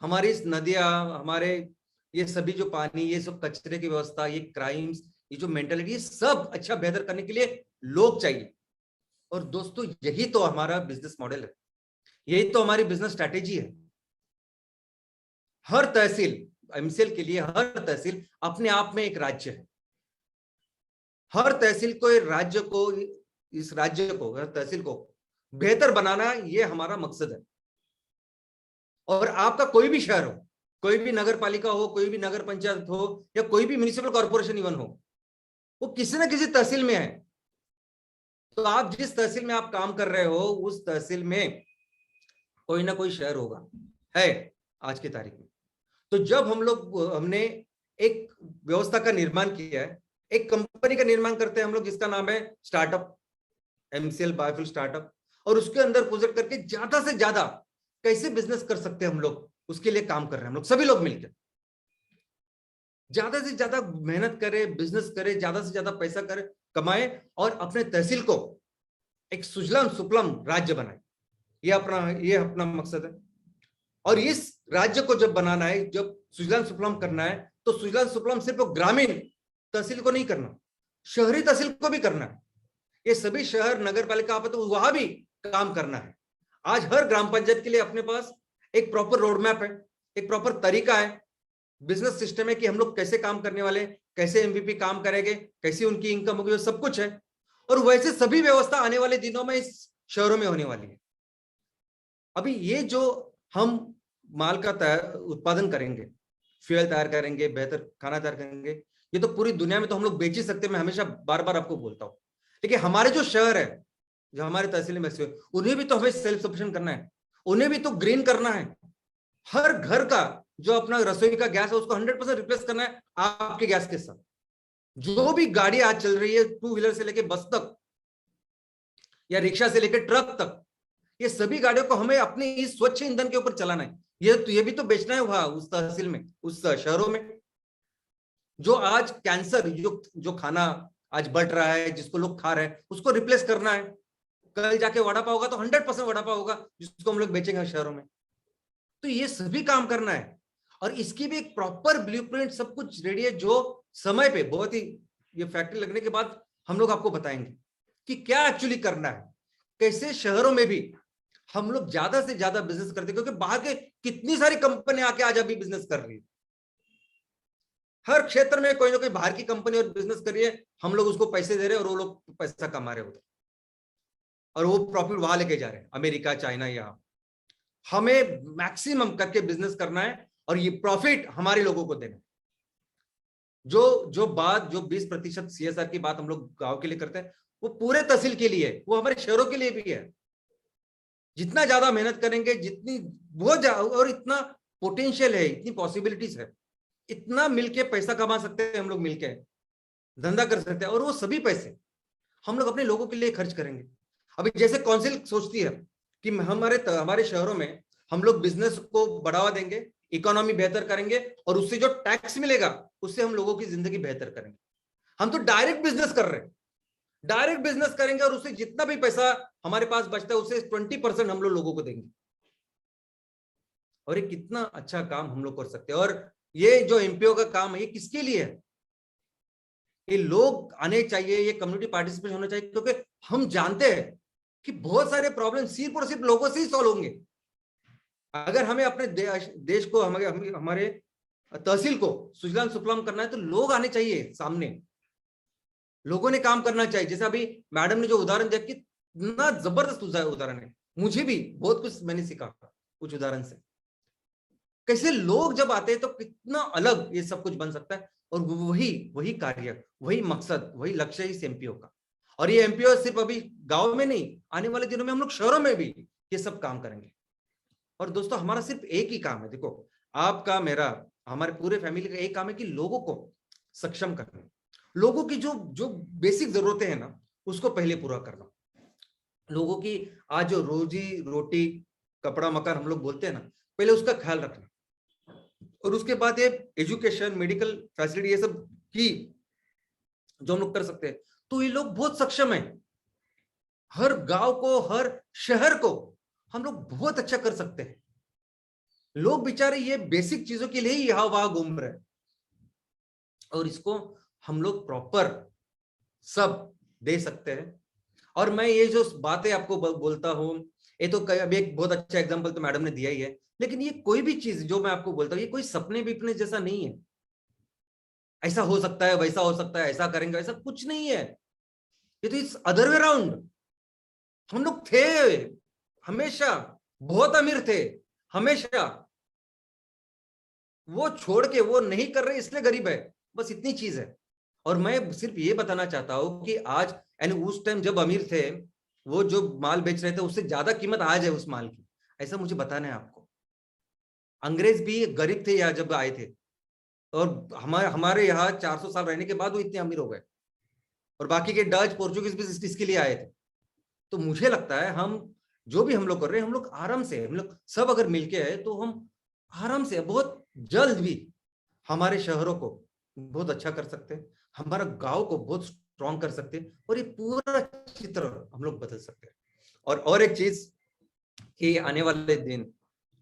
हमारी नदियां, हमारे ये सभी जो पानी, ये सब कचरे की व्यवस्था, ये क्राइम्स, ये जो मेंटालिटी, ये सब अच्छा बेहतर करने के लिए लोग चाहिए। और दोस्तों यही तो हमारा बिजनेस मॉडल है, यही तो हमारी बिजनेस स्ट्रैटेजी है। हर तहसील, एमसीएल के लिए हर तहसील अपने आप में एक राज्य है। हर तहसील को, राज्य को, इस राज्य को, हर तहसील को बेहतर बनाना, ये हमारा मकसद है। और आपका कोई भी शहर हो, कोई भी नगर पालिका हो, कोई भी नगर पंचायत हो, या कोई भी म्युनिसिपल कॉर्पोरेशन इवन हो, वो किसी ना किसी तहसील में है। तो आप जिस तहसील में आप काम कर रहे हो, उस तहसील में कोई ना कोई शहर होगा, है आज की तारीख में। तो जब हमने एक व्यवस्था का निर्माण किया है, एक कंपनी का निर्माण करते हैं हम लोग, जिसका नाम है स्टार्टअप, एमसीएल बायोफ्यूल स्टार्टअप, और उसके अंदर प्रोजेक्ट करके ज्यादा से ज्यादा कैसे बिजनेस कर सकते हैं हम लोग, उसके लिए काम कर रहे हैं हम लोग, सभी लोग मिलकर ज्यादा से ज्यादा मेहनत करें, बिजनेस करें, ज्यादा से ज्यादा पैसा करें, कमाए, और अपने तहसील को एक सुजलाम सुफलाम राज्य बनाए। ये अपना मकसद है। और इस राज्य को जब बनाना है, जब सुजलाम सुफलाम करना है, तो सुजलाम सुफलाम सिर्फ ग्रामीण तहसील को नहीं करना, शहरी तहसील को भी करना है। ये सभी शहर, नगर पालिका आप तो वहां भी काम करना है। आज हर ग्राम पंचायत के लिए अपने पास एक प्रॉपर रोड मैप है, एक प्रॉपर तरीका है, बिजनेस सिस्टम है कि हम लोग कैसे काम करने वाले, कैसे एमवीपी काम करेंगे, कैसे उनकी इनकम होगी, सब कुछ है। और वैसे सभी व्यवस्था आने वाले दिनों में इस शहरों में होने वाली है। अभी ये जो हम माल का उत्पादन करेंगे, फ्यूल तैयार करेंगे, बेहतर खाना तैयार करेंगे, ये तो पूरी दुनिया में तो हम लोग बेच ही सकते हैं, मैं हमेशा बार बार आपको बोलता हूँ। लेकिन हमारे जो शहर है, जो हमारे तहसील में से, उन्हें भी तो हमें सेल्फ सफिशिएंट करना है, उन्हें भी तो ग्रीन करना है। हर घर का जो अपना रसोई का गैस है उसको 100% रिप्लेस करना है आपके गैस के साथ। जो भी गाड़ी आज चल रही है, 2 व्हीलर से लेकर बस तक या रिक्शा से लेकर ट्रक तक, ये सभी गाड़ियों को हमें अपने इस स्वच्छ ईंधन के ऊपर चलाना है। ये भी तो बेचना है वहां उस तहसील में, उस शहरों में। जो आज कैंसर युक्त जो खाना आज बढ़ रहा है, जिसको लोग खा रहे हैं, उसको रिप्लेस करना है। कल जाके वड़ा पाव होगा तो 100% वड़ा पाव होगा जिसको हम लोग बेचेंगे शहरों में। तो ये सभी काम करना है और इसकी भी एक प्रॉपर ब्लूप्रिंट सब कुछ रेडी है, जो समय पे बहुत ही ये फैक्ट्री लगने के बाद हम लोग आपको बताएंगे कि क्या एक्चुअली करना है, कैसे शहरों में भी हम लोग ज्यादा से ज्यादा बिजनेस करते, क्योंकि बाहर के कितनी सारी कंपनी आके आज अभी बिजनेस कर रही है। हर क्षेत्र में कोई ना कोई बाहर की कंपनी और बिजनेस कर रही है, हम लोग उसको पैसे दे रहे हैं और वो लोग पैसा कमा रहे होते और वो प्रॉफिट वहां लेके जा रहे हैं, अमेरिका, चाइना। यहाँ हमें मैक्सिमम करके बिजनेस करना है और ये प्रॉफिट हमारे लोगों को देना है। जो 20% CSR की बात हम लोग गांव के लिए करते हैं, वो पूरे तहसील के लिए, वो हमारे शहरों के लिए भी है। जितना ज्यादा मेहनत करेंगे, जितनी बहुत और इतना पोटेंशियल है, इतनी पॉसिबिलिटीज है, इतना मिलके पैसा कमा सकते हैं हम लोग, मिलके धंधा कर सकते हैं और वो सभी पैसे हम लोग अपने लोगों के लिए खर्च करेंगे। अभी जैसे काउंसिल सोचती है कि हमारे शहरों में हम लोग बिजनेस को बढ़ावा देंगे, इकोनॉमी बेहतर करेंगे और उससे जो टैक्स मिलेगा उससे हम लोगों की जिंदगी बेहतर करेंगे। हम तो डायरेक्ट बिजनेस कर रहे हैं, डायरेक्ट बिजनेस करेंगे और उससे जितना भी पैसा हमारे पास बचता है उससे 20% हम लोगों को देंगे। और ये कितना अच्छा काम हम लोग कर सकते हैं। और ये जो एमपीओ का काम है, ये किसके लिए है? ये लोग आने चाहिए, ये कम्युनिटी पार्टिसिपेशन होना चाहिए, क्योंकि हम जानते हैं कि बहुत सारे प्रॉब्लम सिर्फ और सिर्फ लोगों से ही सॉल्व होंगे। अगर हमें अपने देश को, हमारे तहसील को सुजलाम सुफलाम करना है तो लोग आने चाहिए सामने, लोगों ने काम करना चाहिए। जैसे अभी मैडम ने जो उदाहरण दिया, कितना जबरदस्त उदाहरण है, मुझे भी बहुत कुछ मैंने सीखा कुछ उदाहरण से। कैसे लोग जब आते हैं तो कितना अलग ये सब कुछ बन सकता है। और वही कार्य, वही मकसद, वही लक्ष्य इस एमपीओ का। और ये एमपीओ सिर्फ अभी गांव में नहीं, आने वाले दिनों में हम लोग शहरों में भी ये सब काम करेंगे। और दोस्तों हमारा सिर्फ एक ही काम है, देखो आपका, मेरा, हमारे पूरे फैमिली का एक काम है कि लोगों को सक्षम करना, लोगों की जो जो बेसिक जरूरतें हैं ना उसको पहले पूरा करना। लोगों की आज जो रोजी रोटी, कपड़ा मकान हम लोग बोलते हैं ना, पहले उसका ख्याल रखना। और उसके बाद ये एजुकेशन, मेडिकल फैसिलिटी, ये सब की जो हम लोग कर सकते हैं, तो ये लोग बहुत सक्षम है। हर गांव को, हर शहर को हम लोग बहुत अच्छा कर सकते हैं। लोग बेचारे ये बेसिक चीजों के लिए ही यहाँ वहां घूम रहे हैं और इसको हम लोग प्रॉपर सब दे सकते हैं। और मैं ये जो बातें आपको बोलता हूँ, ये तो अभी एक बहुत अच्छा एग्जांपल तो मैडम ने दिया ही है, लेकिन ये कोई भी चीज जो मैं आपको बोलता हूँ, ये कोई सपने विपने जैसा नहीं है। ऐसा हो सकता है, वैसा हो सकता है, ऐसा करेंगे, ऐसा कुछ नहीं है। ये तो इट्स अदर वे अराउंड। हम लोग थे हमेशा बहुत अमीर थे, हमेशा। वो छोड़ के वो नहीं कर रहे इसलिए गरीब है, बस इतनी चीज है। और मैं सिर्फ ये बताना चाहता हूं कि आज, यानी उस टाइम जब अमीर थे, वो जो माल बेच रहे थे उससे ज्यादा कीमत आज है उस माल की, ऐसा मुझे बताना है आपको। अंग्रेज भी गरीब थे यहाँ जब आए थे, और हमारे यहाँ 400 साल रहने के बाद वो इतने अमीर हो गए। और बाकी के डच, पोर्चुगीज भी इसके लिए आए थे। तो मुझे लगता है हम जो भी हम लोग कर रहे हैं, हम लोग आराम से, हम लोग सब अगर मिलके है तो हम आराम से बहुत जल्द भी हमारे शहरों को बहुत अच्छा कर सकते हैं, हमारा गांव को बहुत स्ट्रॉन्ग कर सकते हैं और ये पूरा चित्र हम लोग बदल सकते हैं। और एक चीज कि आने वाले दिन,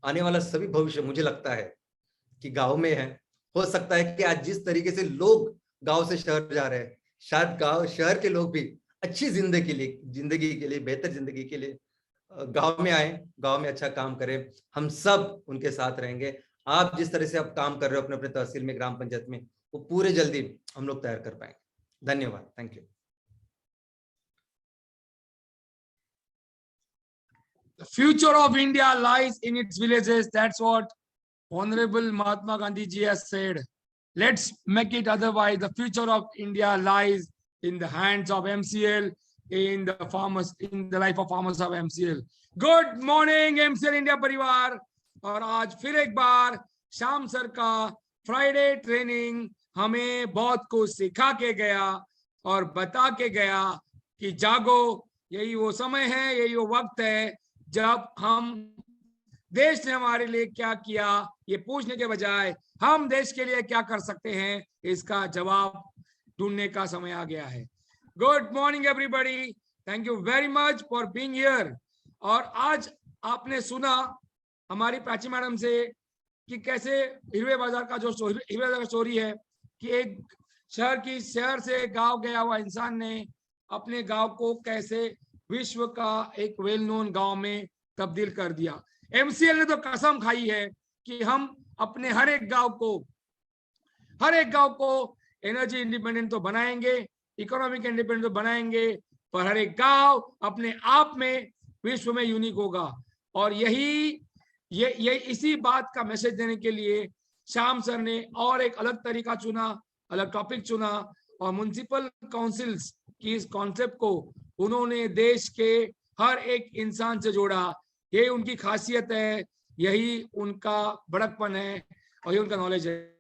आने वाला सभी भविष्य मुझे लगता है कि गांव में है। हो सकता है कि आज जिस तरीके से लोग गांव से शहर जा रहे हैं, शायद गांव शहर के लोग भी अच्छी जिंदगी के लिए बेहतर जिंदगी के लिए गांव में आए, गांव में अच्छा काम करें। हम सब उनके साथ रहेंगे। आप जिस तरह से आप काम कर रहे हो अपने अपने तहसील में, ग्राम पंचायत में, वो पूरे जल्दी हम लोग तैयार कर पाएंगे। धन्यवाद, thank you. The future of India lies in its villages. That's what Honorable Mahatma Gandhi ji has said. Let's make it otherwise. The future of India lies in the hands of MCL, in the farmers, in the life of farmers of MCL. Good morning MCL India परिवार। और आज फिर एक बार Shyam sir का Friday training हमें बहुत कुछ सिखा के गया और बता के गया कि जागो, यही वो समय है, यही वो वक्त है जब हम देश ने हमारे लिए क्या किया ये पूछने के बजाय हम देश के लिए क्या कर सकते हैं इसका जवाब ढूंढने का समय आ गया है। Good morning everybody, thank you very much for being here. और आज आपने सुना हमारी प्राची मैडम से कि कैसे हिरवे बाजार का जो हिरवे बाजार का स्टोरी है कि एक शहर से गांव गया हुआ इंसान ने अपने गांव को कैसे विश्व का एक वेल नोन गांव में तब्दील कर दिया। एमसीएल ने तो कसम खाई है कि हम अपने हर एक गांव को एनर्जी इंडिपेंडेंट तो बनाएंगे, इकोनॉमिक इंडिपेंडेंट तो बनाएंगे, पर हर एक गांव अपने आप में विश्व में यूनिक होगा। और ये इसी बात का मैसेज देने के लिए श्याम सर ने और एक अलग तरीका चुना, अलग टॉपिक चुना और म्युनिसिपल काउंसिल्स की इस कॉन्सेप्ट को उन्होंने देश के हर एक इंसान से जोड़ा। यही उनकी खासियत है, यही उनका बड़कपन है और ये उनका नॉलेज है।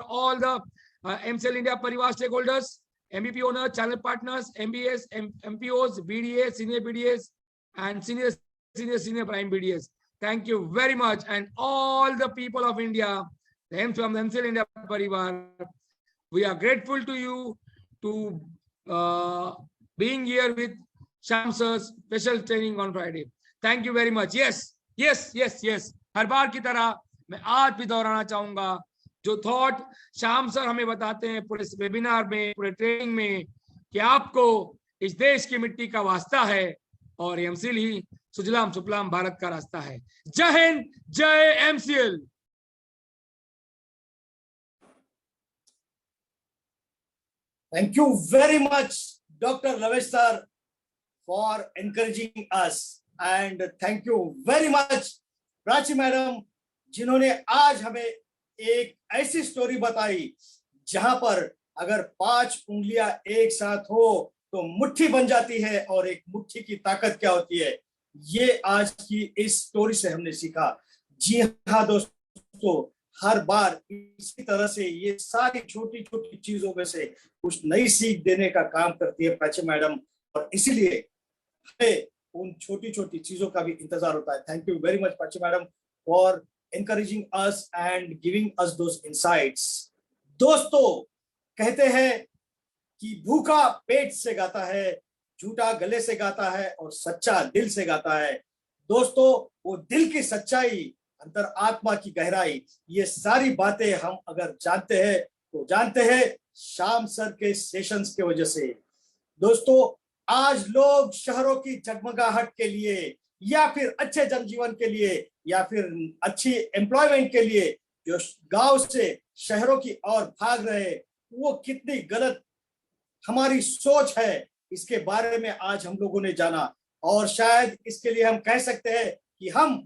All the MCL India परिवार stakeholders, MVP owners, channel partners, MBS, MPOs, BDAs, senior BDAs, and senior prime BDAs. Thank you very much, and all the people of India, from the MCL India परिवार, we are grateful to you to being here with Shyam sir's special training on Friday. Thank you very much. Yes. हर बार की तरह मैं आज भी दोहराना चाहूंगा जो thought Shyam sir हमें बताते हैं पूरे वेबिनार में, पूरे ट्रेनिंग में, कि आपको इस देश की मिट्टी का वास्ता है और एमसीएल ही सुजलाम सुफलाम भारत का रास्ता है। जय हिंद, जय MCL. Thank you very much, Dr. Lavesh sir, for encouraging us, and thank you very much, Prachi madam, जिन्होंने आज हमें एक ऐसी स्टोरी बताई जहां पर अगर 5 उंगलियां एक साथ हो तो मुट्ठी बन जाती है और एक मुट्ठी की ताकत क्या होती है, ये आज की इस स्टोरी से हमने सीखा। जी हाँ दोस्तों, हर बार इसी तरह से ये सारी छोटी छोटी चीजों में से कुछ नई सीख देने का काम करती है प्राची मैडम, और इसीलिए हमें उन छोटी छोटी चीजों का भी इंतजार होता है। Thank you very much Prachi madam for encouraging us and giving us those insights. दोस्तों, कहते हैं कि भूखा पेट से गाता है, झूठा गले से गाता है और सच्चा दिल से गाता है। दोस्तों, वो दिल की सच्चाई, अंतर आत्मा की गहराई, ये सारी बातें हम अगर जानते हैं तो जानते हैं श्याम सर के सेशंस की वजह से। दोस्तों, आज लोग शहरों की जगमगाहट के लिए या फिर अच्छे जनजीवन के लिए या फिर अच्छी एम्प्लॉयमेंट के लिए जो गांव से शहरों की ओर भाग रहे, वो कितनी गलत हमारी सोच है, इसके बारे में आज हम लोगों ने जाना। और शायद इसके लिए हम कह सकते हैं कि हम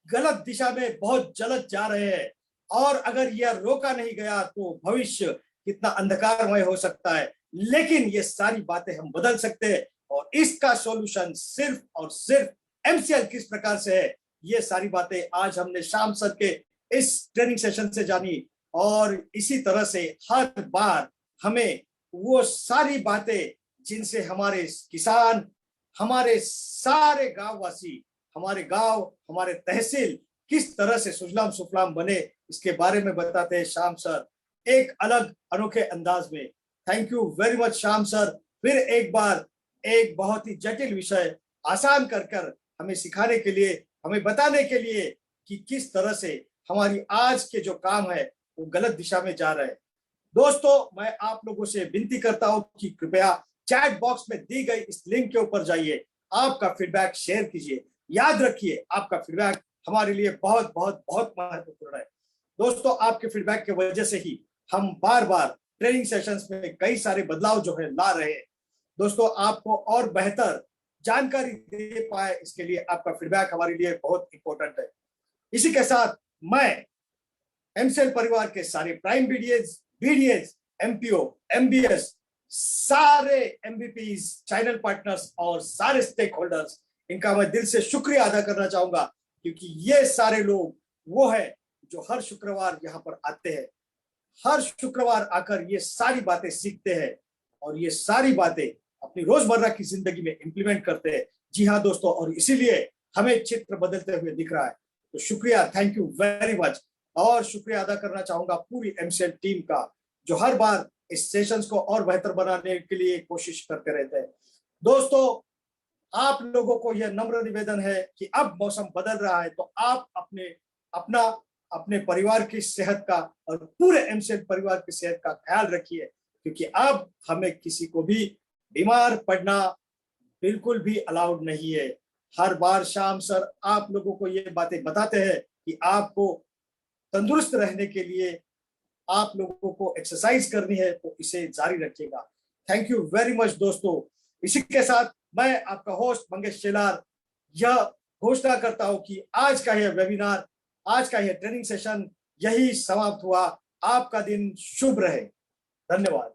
गलत दिशा में बहुत जल्द जा रहे हैं, और अगर यह रोका नहीं गया तो भविष्य कितना अंधकारमय हो सकता है। लेकिन ये सारी बातें हम बदल सकते हैं, और इसका सॉल्यूशन सिर्फ और सिर्फ एमसीएल किस प्रकार से है, ये सारी बातें आज हमने श्याम सर के इस ट्रेनिंग सेशन से जानी। और इसी तरह से हर बार हमें वो सारी बातें जिनसे हमारे किसान, हमारे सारे गांववासी, हमारे गांव, हमारे तहसील किस तरह से सुजलाम सुफलाम बने, इसके बारे में बताते हैं श्याम सर एक अलग अनोखे अंदाज में। Thank you very much Shyam sir, फिर एक बार एक बहुत ही जटिल विषय आसान कर हमें सिखाने के लिए, हमें बताने के लिए कि किस तरह से हमारी आज के जो काम है वो गलत दिशा में जा रहे हैं। दोस्तों, मैं आप लोगों से विनती करता हूं कि कृपया चैट बॉक्स में दी गई इस लिंक के ऊपर जाइए, आपका फीडबैक शेयर कीजिए। याद रखिए, आपका फीडबैक हमारे लिए बहुत बहुत बहुत महत्वपूर्ण है। दोस्तों, आपके फीडबैक की वजह से ही हम बार बार ट्रेनिंग सेशंस में कई सारे बदलाव जो है ला रहे हैं। दोस्तों, आपको और बेहतर जानकारी दे पाए, इसके लिए आपका फीडबैक हमारे लिए बहुत इंपॉर्टेंट है। इसी के साथ मैं एमसीएल परिवार के सारे प्राइम बीडीएस, एमपीओ, एमबीएस, सारे एमवीपीज, चैनल पार्टनर्स और सारे स्टेक होल्डर्स, इनका मैं दिल से शुक्रिया अदा करना चाहूंगा, क्योंकि ये सारे लोग वो है जो हर शुक्रवार यहाँ पर आते हैं, हर शुक्रवार आकर ये सारी बातें सीखते हैं और ये सारी बातें अपनी रोजमर्रा की जिंदगी में इंप्लीमेंट करते हैं। जी हाँ दोस्तों, और इसीलिए हमें चित्र बदलते हुए दिख रहा है। तो शुक्रिया, थैंक यू वेरी मच। और शुक्रिया अदा करना चाहूंगा पूरी एमसीएल टीम का, जो हर बार इस सेशंस को और बेहतर बनाने के लिए कोशिश करते रहते हैं। दोस्तों, आप लोगों को यह नम्र निवेदन है कि अब मौसम बदल रहा है, तो आप अपने परिवार की सेहत का और पूरे एमसीएल परिवार की सेहत का ख्याल रखिए, क्योंकि अब हमें किसी को भी बीमार पड़ना बिल्कुल भी अलाउड नहीं है। हर बार शाम सर आप लोगों को ये बातें बताते हैं कि आपको तंदुरुस्त रहने के लिए आप लोगों को एक्सरसाइज करनी है, तो इसे जारी रखिएगा। थैंक यू वेरी मच दोस्तों। इसी के साथ मैं आपका होस्ट मंगेश शेलार यह घोषणा करता हूं कि आज का यह वेबिनार, आज का यह ट्रेनिंग सेशन यही समाप्त हुआ। आपका दिन शुभ रहे। धन्यवाद।